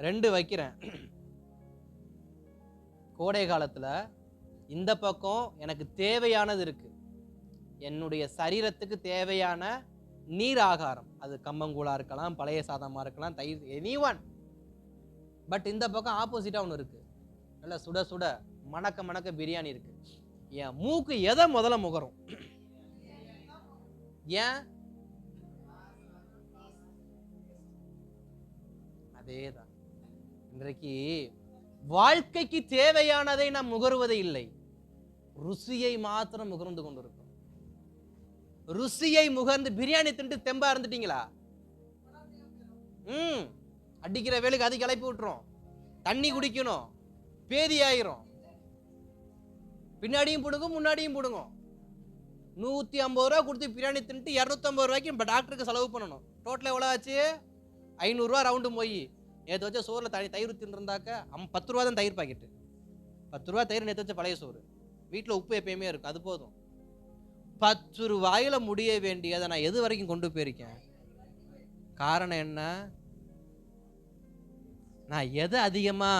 ரெண்டு வைக்கிறேன். கோடை காலத்துல இந்த பக்கம் எனக்கு தேவையானது இருக்கு, என்னுடைய சரீரத்துக்கு தேவையான நீர் ஆகாரம், அது கம்மங்கூழா இருக்கலாம், பழைய சாதமா இருக்கலாம், தயிர், எனிவன். பட் இந்த பக்கம் ஆப்போசிட்டா ஒன்று இருக்கு, நல்ல சுட சுட மணக்க மணக்க பிரியாணி இருக்கு. என் மூக்கு எதை முதல்ல முகரும்? ஏன்? அதேதான். இன்றைக்கு வாழ்க்கைக்கு தேவையானதை நாம் முகருவதே இல்லை, ருசியை மாத்திரம் முகர்ந்து கொண்டிருக்கோம். ருசியை முகர்ந்து பிரியாணி தின்று தெம்பா இருந்துட்டீங்களா? அடிக்கிற வேலைக்கு அது கிளப்பி விட்டுரும், தண்ணி குடிக்கணும், பேதி ஆயிரும், பின்னாடியும் பிடுங்கும் முன்னாடியும் பிடுங்கும். 150 ரூபா கொடுத்து பிரியாணி தின்ட்டு 250 ரூபாய்க்கு இப்போ டாக்டருக்கு செலவு பண்ணணும். டோட்டல் எவ்வளோ ஆச்சு? 500 ரூபா ரவுண்டு போய். நேற்று வச்ச சோறில் தயிர் தின்னுருந்தாக்க 10 ரூபா தான் தயிர் பாக்கெட்டு. 10 ரூபா தயிர் நேற்று வச்ச பழைய சோறு. வீட்டில் உப்பு எப்பயுமே இருக்கும், அது போதும். 10 ரூபாயில முடிய வேண்டியதை நான் எது வரைக்கும் கொண்டு போயிருக்கேன்? காரணம் என்ன? நான் எதை அதிகமா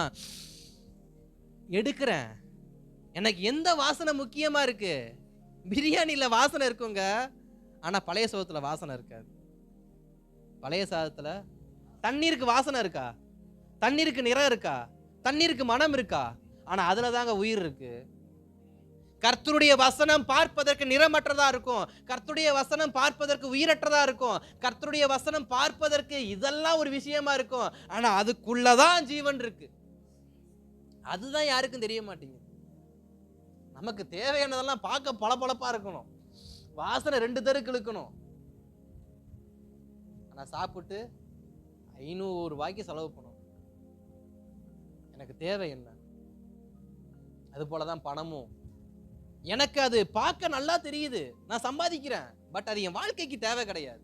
எடுக்கிறேன்? எனக்கு எந்த வாசனை முக்கியமா இருக்கு? பிரியாணியில வாசனை இருக்குங்க, ஆனா பழைய சோத்துல வாசனை இருக்காது. பழைய சாதத்துல தண்ணீருக்கு வாசனை இருக்கா? தண்ணீருக்கு நிறம் இருக்கா? தண்ணீருக்கு மனம் இருக்கா? ஆனா அதுல தாங்க உயிர் இருக்கு. கர்த்தருடைய வசனம் பார்ப்பதற்கு நிறமற்றதா இருக்கும், கர்த்தருடைய வசனம் பார்ப்பதற்கு உயிரற்றதா இருக்கும், கர்த்தருடைய வசனம் பார்ப்பதற்கு இதெல்லாம் ஒரு விஷயமா இருக்கும், ஆனா அதுக்குள்ளதான் ஜீவன் இருக்கு. அதுதான் யாருக்கும் தெரிய மாட்டேங்குது. நமக்கு தேவையானதெல்லாம் பார்க்க பளபளப்பா இருக்கணும், வாசனை 2 தெருக்கு இழுக்கணும், ஆனா சாப்பிட்டு 500 ரூபாய்க்கு செலவு பண்ணணும். எனக்கு தேவை என்ன? அது போலதான் பணமும். எனக்கு அது பார்க்க நல்லா தெரியுது, நான் சம்பாதிக்கிறேன், பட் அது என் வாழ்க்கைக்கு தேவை கிடையாது.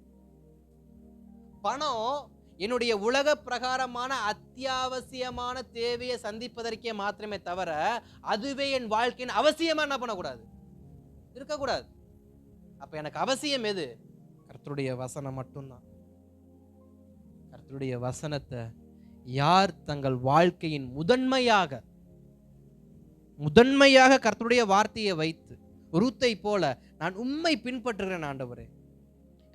பணம் என்னுடைய உலக பிரகாரமான அத்தியாவசியமான தேவையை சந்திப்பதற்கே மாத்திரமே தவிர அதுவே என் வாழ்க்கையின் அவசியமா என்ன பண்ணக்கூடாது, இருக்கக்கூடாது. அப்ப எனக்கு அவசியம் எது? கர்த்தருடைய வசனம் மட்டும்தான். கர்த்தருடைய வசனத்தை யார் தங்கள் வாழ்க்கையின் முதன்மையாக கர்த்தருடைய வார்த்தையை வைத்து, ரூத்தை போல நான் உம்மை பின்பற்றுகிறேன் ஆண்டவரே,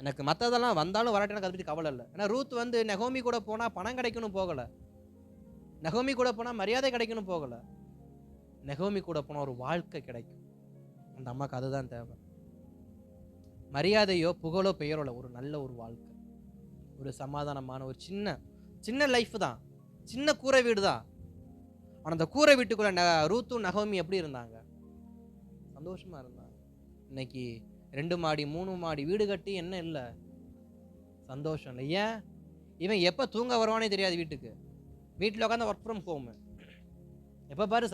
எனக்கு மற்றதெல்லாம் வந்தாலும் வராட்டி எனக்கு அதை பற்றி கவலை இல்லை. ஏன்னா ரூத் நெகோமி கூட போனால் பணம் கிடைக்கணும் போகலை, நெகோமி கூட போனால் மரியாதை கிடைக்கணும் போகலை, நெகோமி கூட போனால் ஒரு வாழ்க்கை கிடைக்கும். அந்த அம்மாவுக்கு அதுதான் தேவை. மரியாதையோ புகழோ பெயரோ இல்லை, ஒரு நல்ல ஒரு வாழ்க்கை, ஒரு சமாதானமான ஒரு சின்ன லைஃப் தான், சின்ன கூரை வீடு தான். ஆனால் அந்த கூரை வீட்டுக்குள்ள ரூத்தும் நகோமி எப்படி இருந்தாங்க? சந்தோஷமா இருந்தாங்க. இன்னைக்கு 2 மாடி 3 மாடி வீடு கட்டி என்ன இல்லை? சந்தோஷம் இல்லை. ஏன்? இவன் எப்போ தூங்க வருவானே தெரியாது. வீட்டில் உட்காந்து ஒர்க் ஃப்ரம் ஹோம், எப்போ பாரு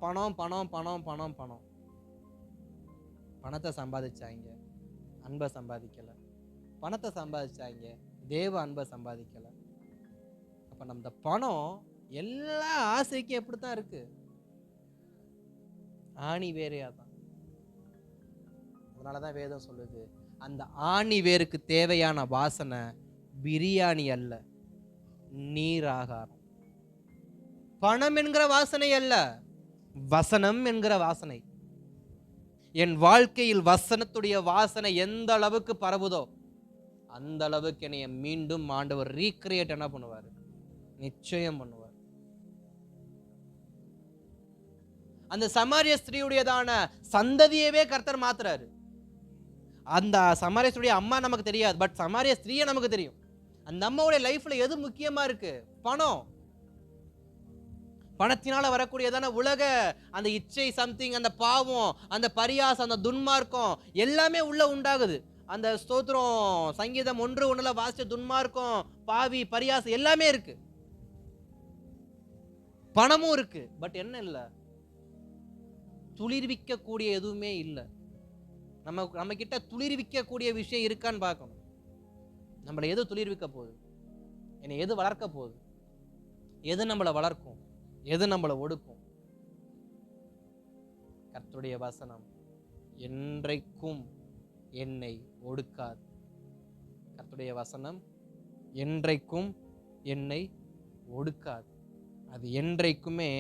பணம் பணம் பணம் பணம் பணம். பணத்தை சம்பாதிச்சாங்க, அன்பை சம்பாதிக்கலை. பணத்தை சம்பாதிச்சாங்க, தேவ அன்பை சம்பாதிக்கலை. அப்போ நம்ம பணம் எல்லா ஆசைக்கும் எப்படித்தான் இருக்கு? ஆணி வேறையா தான். அதனாலதான் வேதம் சொல்லுது, அந்த ஆணி வேருக்கு தேவையான வாசனை பிரியாணி அல்ல, நீர் ஆகாரம். பணம் என்கிற வாசனை அல்ல, வசனம் என்கிற வாசனை. என் வாழ்க்கையில் வசனத்துடைய வாசனை எந்த அளவுக்கு பரவுதோ அந்த அளவுக்கு என்னைய மீண்டும் ஆண்டவர் ரீக்ரியேட் என்ன பண்ணுவார்? நிச்சயம் பண்ணுவார். அந்த சமாரிய ஸ்திரீயுடையதான சந்ததியவே கர்த்தர் மாத்துறாரு. அந்த சமாரிய ஸ்திரீடைய அம்மா நமக்கு தெரியாது, பட் சமாரிய ஸ்திரீயை நமக்கு தெரியும். அந்த அம்மாவுடைய லைஃப்ல எது முக்கியமா இருக்கு? பணம். பணத்தினால வரக்கூடியதான உலக அந்த இச்சை, சம்திங், அந்த பாவம், அந்த பரியாசம், அந்த துன்மார்க்கம் எல்லாமே உள்ள உண்டாகுது. அந்த ஸ்தோத்திரம் சங்கீதம் 1:1 வாசிச்ச துன்மார்க்கம், பாவி, பரியாசம் எல்லாமே இருக்கு. பணமும் இருக்கு. பட் என்ன இல்ல? துளிர்விக்க கூடிய எதுவுமே இல்லை. நம்ம கிட்ட துளிர்விக்க கூடிய விஷயம் இருக்கான்னு பார்க்கணும். நம்மளை எது துளிர்விக்க போகுது? என்னை எது வளர்க்க போகுது? எது நம்மளை வளர்க்கும்? எது நம்மளை ஒடுக்கும்? கர்த்தருடைய வசனம் என்றைக்கும் என்னை ஒடுக்காது. கர்த்தருடைய வசனம் என்றைக்கும் என்னை ஒடுக்காது. அது என்றைக்குமே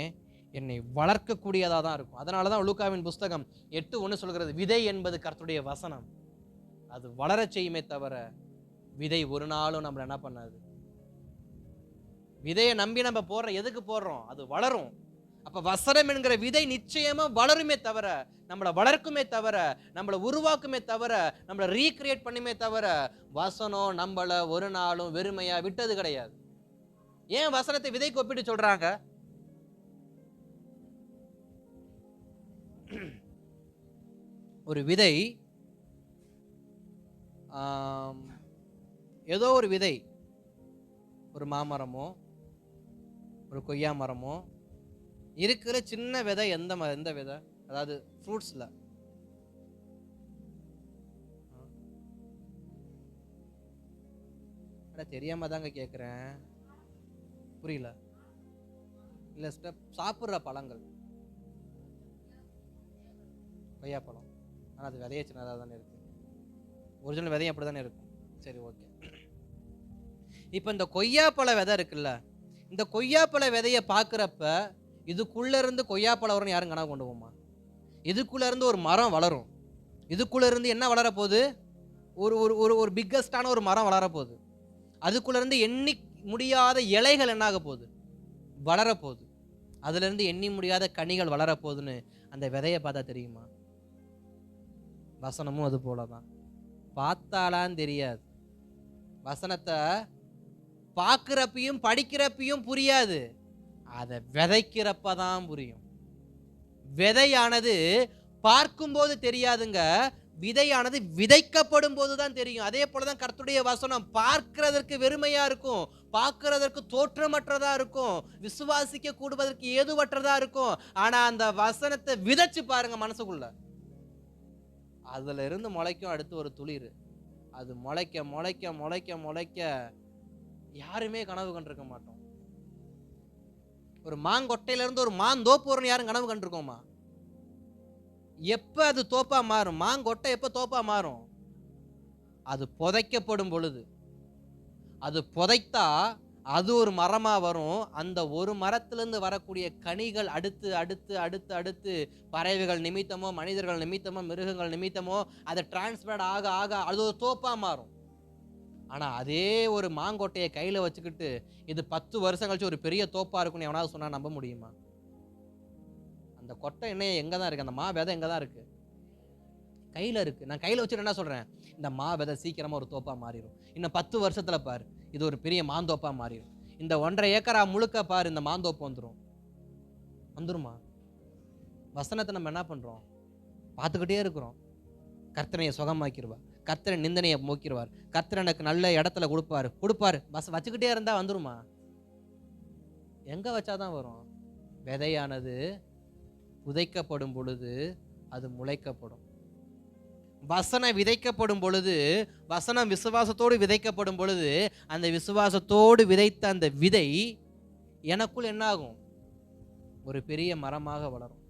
என்னை வளர்க்கக்கூடியதாக தான் இருக்கும். அதனால தான் லூக்காவின் புஸ்தகம் 8:1 சொல்கிறது, விதை என்பது கர்த்தருடைய வசனம். அது வளர செய்யுமே தவிர விதை ஒரு நாளும் நம்மளை என்ன பண்ணாது. விதையை நம்பி நம்ம போடுறோம். எதுக்கு போடுறோம்? அது வளரும். அப்ப வசனம் என்கிற விதை நிச்சயமா வளருமே தவிர, நம்மளை வளர்க்குமே தவிர, நம்மளை உருவாக்குமே தவிர, நம்மளை ரீக்ரியேட் பண்ணுமே தவிர, வசனம் நம்மளை ஒரு நாளும் வெறுமையா விட்டது கிடையாது. ஏன் வசனத்தை விதைக்கு ஒப்பிட்டு சொல்றாங்க? ஒரு விதை, ஏதோ ஒரு விதை, ஒரு மாமரமோ ஒரு கொய்யா மரமோ இருக்கிற சின்ன விதை. எந்த விதை? அதாவது ஃப்ரூட்ஸ்ல தெரியாம தாங்க கேட்குறேன், புரியல. இல்லை சாப்பிட்ற பழங்கள், கொய்யாப்பழம். ஆனால் அது விதைய சின்னதாக தானே இருக்கு. ஒரிஜினல் விதையும் அப்படி தானே இருக்கும். சரி, ஓகே. இப்போ இந்த கொய்யாப்பழ விதை இருக்குல்ல, இந்த கொய்யாப்பழ விதையை பார்க்குறப்ப இதுக்குள்ளே இருந்து கொய்யாப்பழம் வரும்னு யாரும் கனவு கொண்டு போமா? இதுக்குள்ளே இருந்து ஒரு மரம் வளரும். இதுக்குள்ளே இருந்து என்ன வளரப்போகுது? ஒரு ஒரு ஒரு பிக்கஸ்டான ஒரு மரம் வளரப்போகுது. அதுக்குள்ளே இருந்து எண்ணி முடியாத இலைகள் என்ன ஆக போகுது? வளரப்போகுது. அதுலேருந்து எண்ணி முடியாத கனிகள் வளரப்போகுதுன்னு அந்த விதையை பார்த்தா தெரியுமா? வசனமும் அது போல தான். பார்த்தாலான்னு தெரியாது. வசனத்தை பார்க்குறப்பையும் படிக்கிறப்பையும் புரியாது. அதை விதைக்கிறப்ப தான் புரியும். விதையானது பார்க்கும்போது தெரியாதுங்க, விதையானது விதைக்கப்படும் போது தான் தெரியும். அதே போலதான் கர்த்தருடைய வசனம் பார்க்கிறதற்கு வெறுமையா இருக்கும், பார்க்கிறதற்கு தோற்றமற்றதா இருக்கும், விசுவாசிக்க கூடுவதற்கு ஏதுவற்றதா இருக்கும். ஆனா அந்த வசனத்தை விதைச்சு பாருங்க மனசுக்குள்ள, அதுல இருந்து முளைக்கும் அடுத்து ஒரு துளிர். அது முளைக்க முளைக்க முளைக்க முளைக்க யாருமே கனவு கண்டிருக்க மாட்டோம். ஒரு மாங்கொட்டையில இருந்து ஒரு மாந்தோப்பு வரும்னு யாரும் கனவு கண்டிருக்கோமா? எப்ப அது தோப்பா மாறும்? மாங்கொட்டை எப்ப தோப்பா மாறும்? அது புதைக்கப்படும் பொழுது. அது புதைத்தா அது ஒரு மரமா வரும். அந்த ஒரு மரத்திலிருந்து வரக்கூடிய கனிகள் அடுத்து அடுத்து அடுத்து அடுத்து பறவைகள் நிமித்தமோ, மனிதர்கள் நிமித்தமோ, மிருகங்கள் நிமித்தமோ அதை டிரான்ஸ்பர் ஆக ஆக அது ஒரு தோப்பா மாறும். ஆனா அதே ஒரு மாங்கொட்டையை கையில வச்சுக்கிட்டு இது 10 வருஷம் கழிச்சு ஒரு பெரிய தோப்பா இருக்குன்னு எவனாவது சொன்னா நம்ப முடியுமா? அந்த கொட்டை என்ன எங்க தான் இருக்கு? அந்த மா விதை எங்க தான் இருக்கு? கையில இருக்கு. நான் கையில வச்சுட்டு என்ன சொல்றேன்? இந்த மா விதை சீக்கிரமா ஒரு தோப்பா மாறிடும். இன்னும் 10 வருஷத்துல பாரு, இது ஒரு பெரிய மாந்தோப்பா மாறிடும். இந்த 1.5 ஏக்கரா முழுக்க பாரு, இந்த மாந்தோப்பு வந்துருமா? வசனத்தை நம்ம என்ன பண்றோம்? பார்த்துக்கிட்டே இருக்கிறோம். கர்த்தனையை சுகமாக்கிடுவார், கர்த்தனை நிந்தனையை போக்கிடுவார், கர்த்தர் எனக்கு நல்ல இடத்துல கொடுப்பாரு. வச்சுக்கிட்டே இருந்தா வந்துருமா? எங்க வச்சாதான் வரும்? விதையானது புதைக்கப்படும் பொழுது அது முளைக்கப்படும். வசனம் விதைக்கப்படும் பொழுது, வசனம் விசுவாசத்தோடு விதைக்கப்படும் பொழுது, அந்த விசுவாசத்தோடு விதைத்த அந்த விதை எனக்குள் என்ன ஆகும்? ஒரு பெரிய மரமாக வளரும்.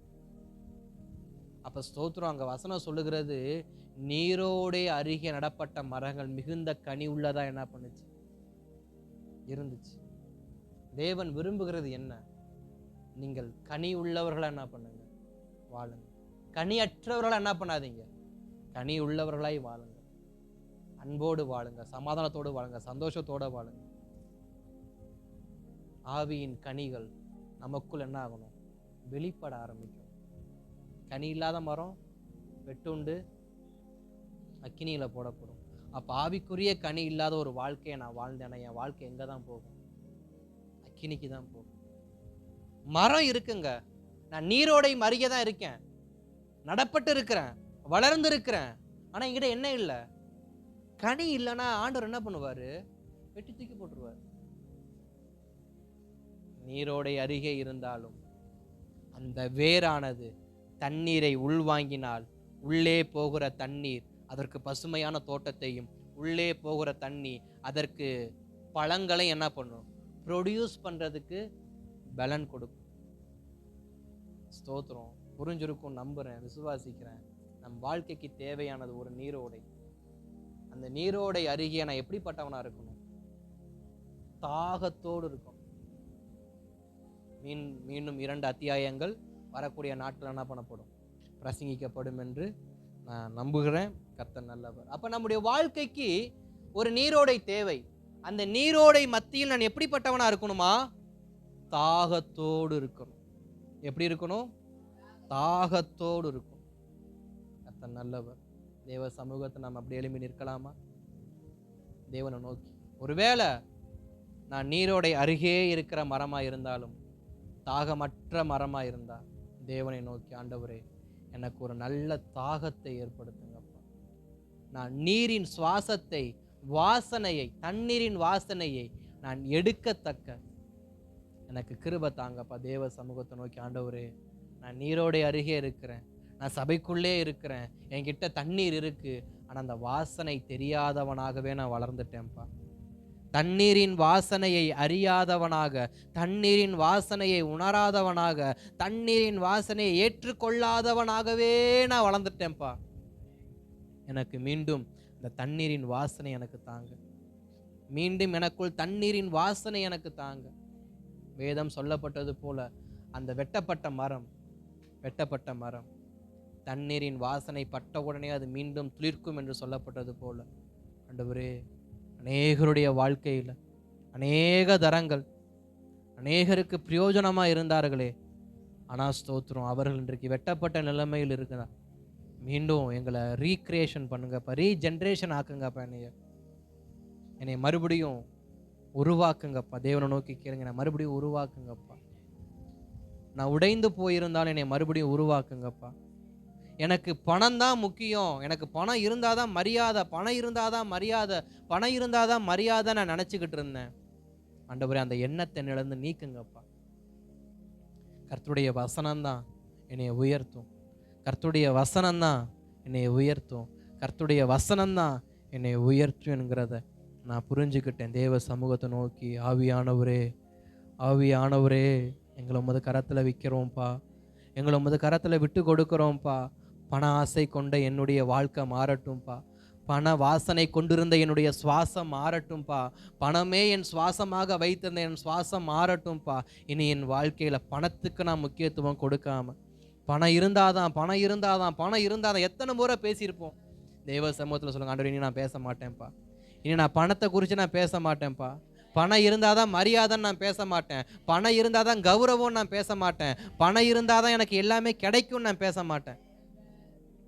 அப்ப ஸ்தோத்திரம், அங்க வசனம் சொல்லுகிறது, நீரோடே அருகே நடப்பட்ட மரங்கள் மிகுந்த கனி உள்ளதா என்ன பண்ணுச்சு? இருந்துச்சு. தேவன் விரும்புகிறது என்ன? நீங்கள் கனி உள்ளவர்களா என்ன பண்ணுங்க? வாழுங்க. கனியற்றவர்களா என்ன பண்ணாதீங்க? கனி உள்ளவர்களாய் வாழுங்க. அன்போடு வாழுங்க, சமாதானத்தோடு வாழுங்க, சந்தோஷத்தோடு வாழுங்க. ஆவியின் கனிகள் நமக்குள் என்ன ஆகணும்? வெளிப்பட ஆரம்பிக்கும். கனி இல்லாத மரம் வெட்டுண்டு அக்கினியில் போடப்படும். அப்போ ஆவிக்குரிய கனி இல்லாத ஒரு வாழ்க்கையை நான் வாழ்ந்தேன்னா என் வாழ்க்கை எங்கே தான் போகும்? அக்கினிக்கு தான் போகும். மரம் இருக்குங்க, நான் நீரோடை மறிய தான் இருக்கேன், நடப்பட்டு இருக்கிறேன், வளர்ந்து இருக்கிறேன். ஆனால் என்கிட்ட என்ன இல்லை? கனி இல்லைன்னா ஆண்டவர் என்ன பண்ணுவார்? வெட்டி தூக்கி போட்டுருவார். நீரோடை அருகே இருந்தாலும் அந்த வேரானது தண்ணீரை உள்வாங்கினால் உள்ளே போகிற தண்ணீர் அதற்கு பசுமையான தோட்டத்தையும், உள்ளே போகிற தண்ணி அதற்கு பழங்களை என்ன பண்ணும்? ப்ரொடியூஸ் பண்ணுறதுக்கு பலன் கொடுக்கும். ஸ்தோத்திரம். புரிஞ்சிருக்கும் நம்புகிறேன், விசுவாசிக்கிறேன். நம் வாழ்க்கைக்கு தேவையானது ஒரு நீரோடை. அந்த நீரோடை அருகே நான் எப்படிப்பட்டவனாக இருக்கணும்? தாகத்தோடு இருக்கும். மீண்டும் 2 அத்தியாயங்கள் வரக்கூடிய நாட்கள் என்ன பண்ணப்படும்? பிரசங்கிக்கப்படும் என்று நான் நம்புகிறேன். கர்த்தர் நல்லவர். அப்போ நம்முடைய வாழ்க்கைக்கு ஒரு நீரோடை தேவை. அந்த நீரோடை மத்தியில் நான் எப்படிப்பட்டவனாக இருக்கணுமா? தாகத்தோடு இருக்கணும். எப்படி இருக்கணும்? தாகத்தோடு இருக்கும். கர்த்தர் நல்லவர். தேவ சமூகத்தை நாம் அப்படி எழுப்பி நிற்கலாமா? தேவனை நோக்கி. ஒருவேளை நான் நீரோடை அருகே இருக்கிற மரமாக இருந்தாலும், தாகமற்ற மரமாக இருந்தால், தேவனை நோக்கி, ஆண்டவரே எனக்கு ஒரு நல்ல தாகத்தை ஏற்படுத்துங்கப்பா. நான் நீரின் சுவாசத்தை, வாசனையை, தண்ணீரின் வாசனையை நான் எடுக்கத்தக்க எனக்கு கிருபை தாங்கப்பா. தேவ சமூகத்தை நோக்கி, ஆண்டவரே நான் நீரோடை அருகே இருக்கிறேன், நான் சபைக்குள்ளே இருக்கிறேன், என்கிட்ட தண்ணீர் இருக்கு, ஆனால் அந்த வாசனை தெரியாதவனாகவே நான் வளர்ந்துட்டேன்ப்பா. தண்ணீரின் வாசனையை அறியாதவனாக, தண்ணீரின் வாசனையை உணராதவனாக, தண்ணீரின் வாசனையை ஏற்றுக்கொள்ளாதவனாகவே நான் வளர்ந்துட்டேன்ப்பா. எனக்கு மீண்டும் இந்த தண்ணீரின் வாசனை எனக்கு தாங்க. மீண்டும் எனக்குள் தண்ணீரின் வாசனை எனக்கு தாங்க. வேதம் சொல்லப்பட்டது போல அந்த வெட்டப்பட்ட மரம் தண்ணீரின் வாசனை பட்ட உடனே அது மீண்டும் துளிர்க்கும் என்று சொல்லப்பட்டது போல, ஆண்டவரே அநேகருடைய வாழ்க்கையில் அநேக தரங்கள் அநேகருக்கு பிரயோஜனமாக இருந்தார்களே, ஆனால் ஸ்தோத்திரம், அவர்கள் இன்றைக்கு வெட்டப்பட்ட நிலைமையில் இருக்கிறார். மீண்டும் எங்களை ரீக்ரியேஷன் பண்ணுங்கப்பா, ரீஜென்ரேஷன் ஆக்குங்கப்பா. என்னை மறுபடியும் உருவாக்குங்கப்பா. தேவனை நோக்கி கேளுங்க, என்னை மறுபடியும் உருவாக்குங்கப்பா. நான் உடைந்து போயிருந்தாலும் என்னை மறுபடியும் உருவாக்குங்கப்பா. எனக்கு பணம் தான் முக்கியம், எனக்கு பணம் இருந்தால் தான் மரியாதை, பணம் இருந்தால் தான் மரியாதை, பணம் இருந்தால் தான் மரியாதை நான் நினச்சிக்கிட்டு இருந்தேன். ஆண்டவரே அந்த எண்ணத்தை நிலந்து நீக்குங்கப்பா. கர்த்தருடைய வசனம்தான் என்னை உயர்த்தும், கர்த்தருடைய வசனம்தான் என்னை உயர்த்தும், கர்த்தருடைய வசனம்தான் என்னை உயர்த்தும் என்கிறத நான் புரிஞ்சுக்கிட்டேன். தேவ சமூகத்தை நோக்கி, ஆவியானவரே ஆவியானவரே எங்களை உமது கரத்தில் விற்கிறோம்ப்பா, எங்களை உமது கரத்தில் விட்டு கொடுக்குறோம்ப்பா. பண ஆசை கொண்ட என்னுடைய வாழ்க்கை மாறட்டும்ப்பா. பண வாசனை கொண்டிருந்த என்னுடைய சுவாசம் மாறட்டும்ப்பா. பணமே என் சுவாசமாக வைத்திருந்த என் சுவாசம் மாறட்டும்ப்பா. இனி என் வாழ்க்கையில் பணத்துக்கு நான் முக்கியத்துவம் கொடுக்காம, பணம் இருந்தாதான் எத்தனை முறை பேசியிருப்போம். தெய்வ சமூகத்தில் சொல்லுங்க, ஆண்டவரே இனி நான் பேச மாட்டேன்ப்பா, இனி நான் பணத்தை குறித்து நான் பேச மாட்டேன்ப்பா. பணம் இருந்தால் தான் மரியாதைன்னு நான் பேச மாட்டேன், பணம் இருந்தால் தான் கௌரவம்னு நான் பேச மாட்டேன், பணம் இருந்தால் தான் எனக்கு எல்லாமே கிடைக்கும்னு நான் பேச மாட்டேன்.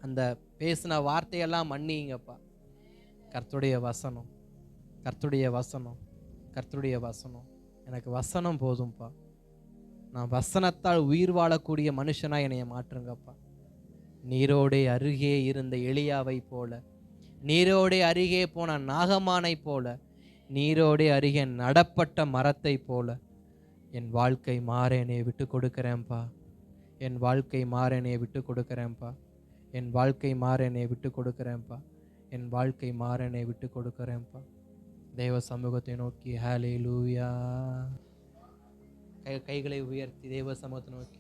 அந்த பேசின வார்த்தையெல்லாம் மன்னிங்கப்பா. கர்த்தருடைய வசனம், கர்த்தருடைய வசனம், கர்த்தருடைய வசனம், எனக்கு வசனம் போதும்ப்பா. நான் வசனத்தால் உயிர் வாழக்கூடிய மனுஷனாக என்னைய மாற்றுங்கப்பா. நீரோடை அருகே இருந்த எலியாவை போல, நீரோடை அருகே போன நாகமானை போல, நீரோடை அருகே நடப்பட்ட மரத்தை போல என் வாழ்க்கை மாற என்னை விட்டு கொடுக்குறேன்ப்பா. என் வாழ்க்கை மாற என்னை விட்டு கொடுக்குறேன்ப்பா. என் வாழ்க்கை மாற என்னை விட்டு கொடுக்குறேன்ப்பா. என் வாழ்க்கை மாற என்னை விட்டு கொடுக்குறேன்ப்பா. தெய்வ சமூகத்தை நோக்கி ஹல்லேலூயா. கைகளை உயர்த்தி தெய்வ சமூகத்தை நோக்கி,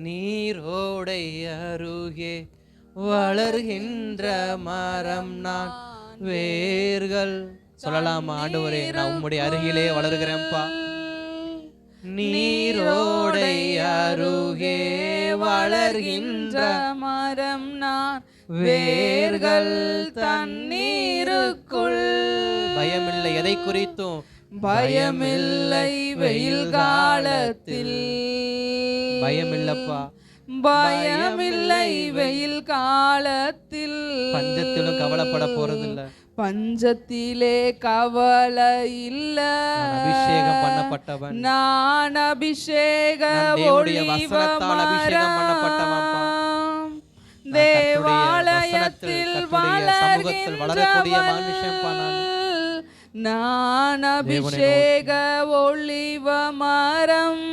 நீரோடை அருகே வளர்கின்ற மரம் நான், வேர்கள் சொல்லலாமா? ஆண்டவரே நான் உம்முடைய அருகிலே வளர்கிறேன்ப்பா. நீரோடை அருகே வளர்கின்ற மரம் நான், வேர்கள் தண்ணீருக்குள். பயமில்லை எதை குறித்தும், பயமில்லை வெயில் காலத்தில், பயமில்லப்பா, பயமில்லை வெயில் காலத்தில் பஞ்சத்திலும் கவலைப்பட போறதில்ல. பஞ்சத்திலே கவலை இல்ல. நான் அபிஷேகம் பண்ணப்பட்டவன். நான் அபிஷேக நான் தேவனுடைய வசனத்தால் அபிஷேகம் பண்ணப்பட்டவன்ப்பா. தேவாலயத்தில் சமூகத்தில் வளரக்கூடிய மனுஷன்ப்பா நான். நான் அபிஷேக ஒளிவ மரம்,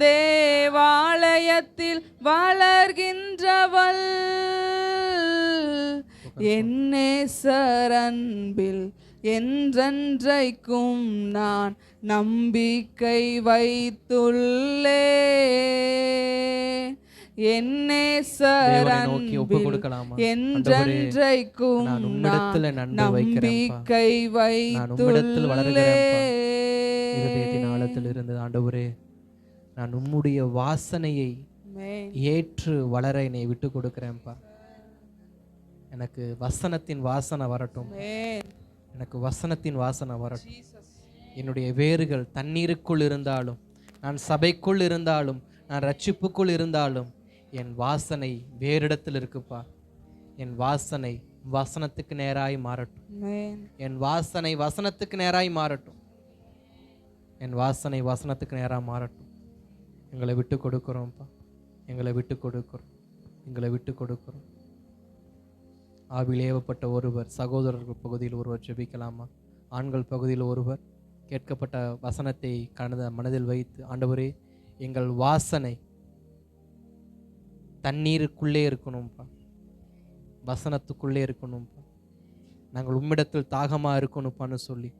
தேவாலயத்தில் வளர்கின்றவள், என் நேசரன்பில் என்றென்றைக்கும் நான் நம்பிக்கை வைத்துள்ளே. என் நோக்கி ஒப்பு நேசரன்பில் கொடுக்கலாமா? என்றென்றைக்கும் நான் நான் உம்மிடத்தில் நன்மை வைக்கிறேன்ப்பா. நம்பிக்கை நான் உம்மிடத்தில் வளருகிறேன்ப்பா. வைத்துள்ளே. இருதயத்தின் ஆழத்தில் இருந்து ஆண்டவரே, நான் உம்முடைய வாசனையை Amen. ஏற்று வளர என்னை விட்டு கொடுக்கிறேன்ப்பா. எனக்கு வசனத்தின் வாசனை வரட்டும். Amen. எனக்கு வசனத்தின் வாசனை வரட்டும். Jesus. என்னுடைய வேர்கள் தண்ணீருக்குள் இருந்தாலும், நான் சபைக்குள் இருந்தாலும், நான் ரட்சிப்புக்குள் இருந்தாலும், என் வாசனை வேறிடத்தில் இருக்குப்பா. என் வாசனை வசனத்துக்கு நேராய் மாறட்டும். Amen. என் வாசனை வசனத்துக்கு நேராய் மாறட்டும். என் வாசனை வசனத்துக்கு நேராக மாறட்டும். எங்களை விட்டு கொடுக்குறோம்ப்பா. எங்களை விட்டு கொடுக்குறோம். எங்களை விட்டு கொடுக்குறோம். ஆவியில் ஏவப்பட்ட ஒருவர், சகோதரர்கள் பகுதியில் ஒருவர் ஜெபிக்கலாமா? ஆண்கள் பகுதியில் ஒருவர் கேட்கப்பட்ட வசனத்தை கடந்த மனதில் வைத்து, ஆண்டவரே, எங்கள் வாசனை தண்ணீருக்குள்ளே இருக்கணும்ப்பா, வசனத்துக்குள்ளே இருக்கணும்ப்பா, நாங்கள் உம்மிடத்தில் தாகமாக இருக்கணும்ப்பான்னு சொல்லி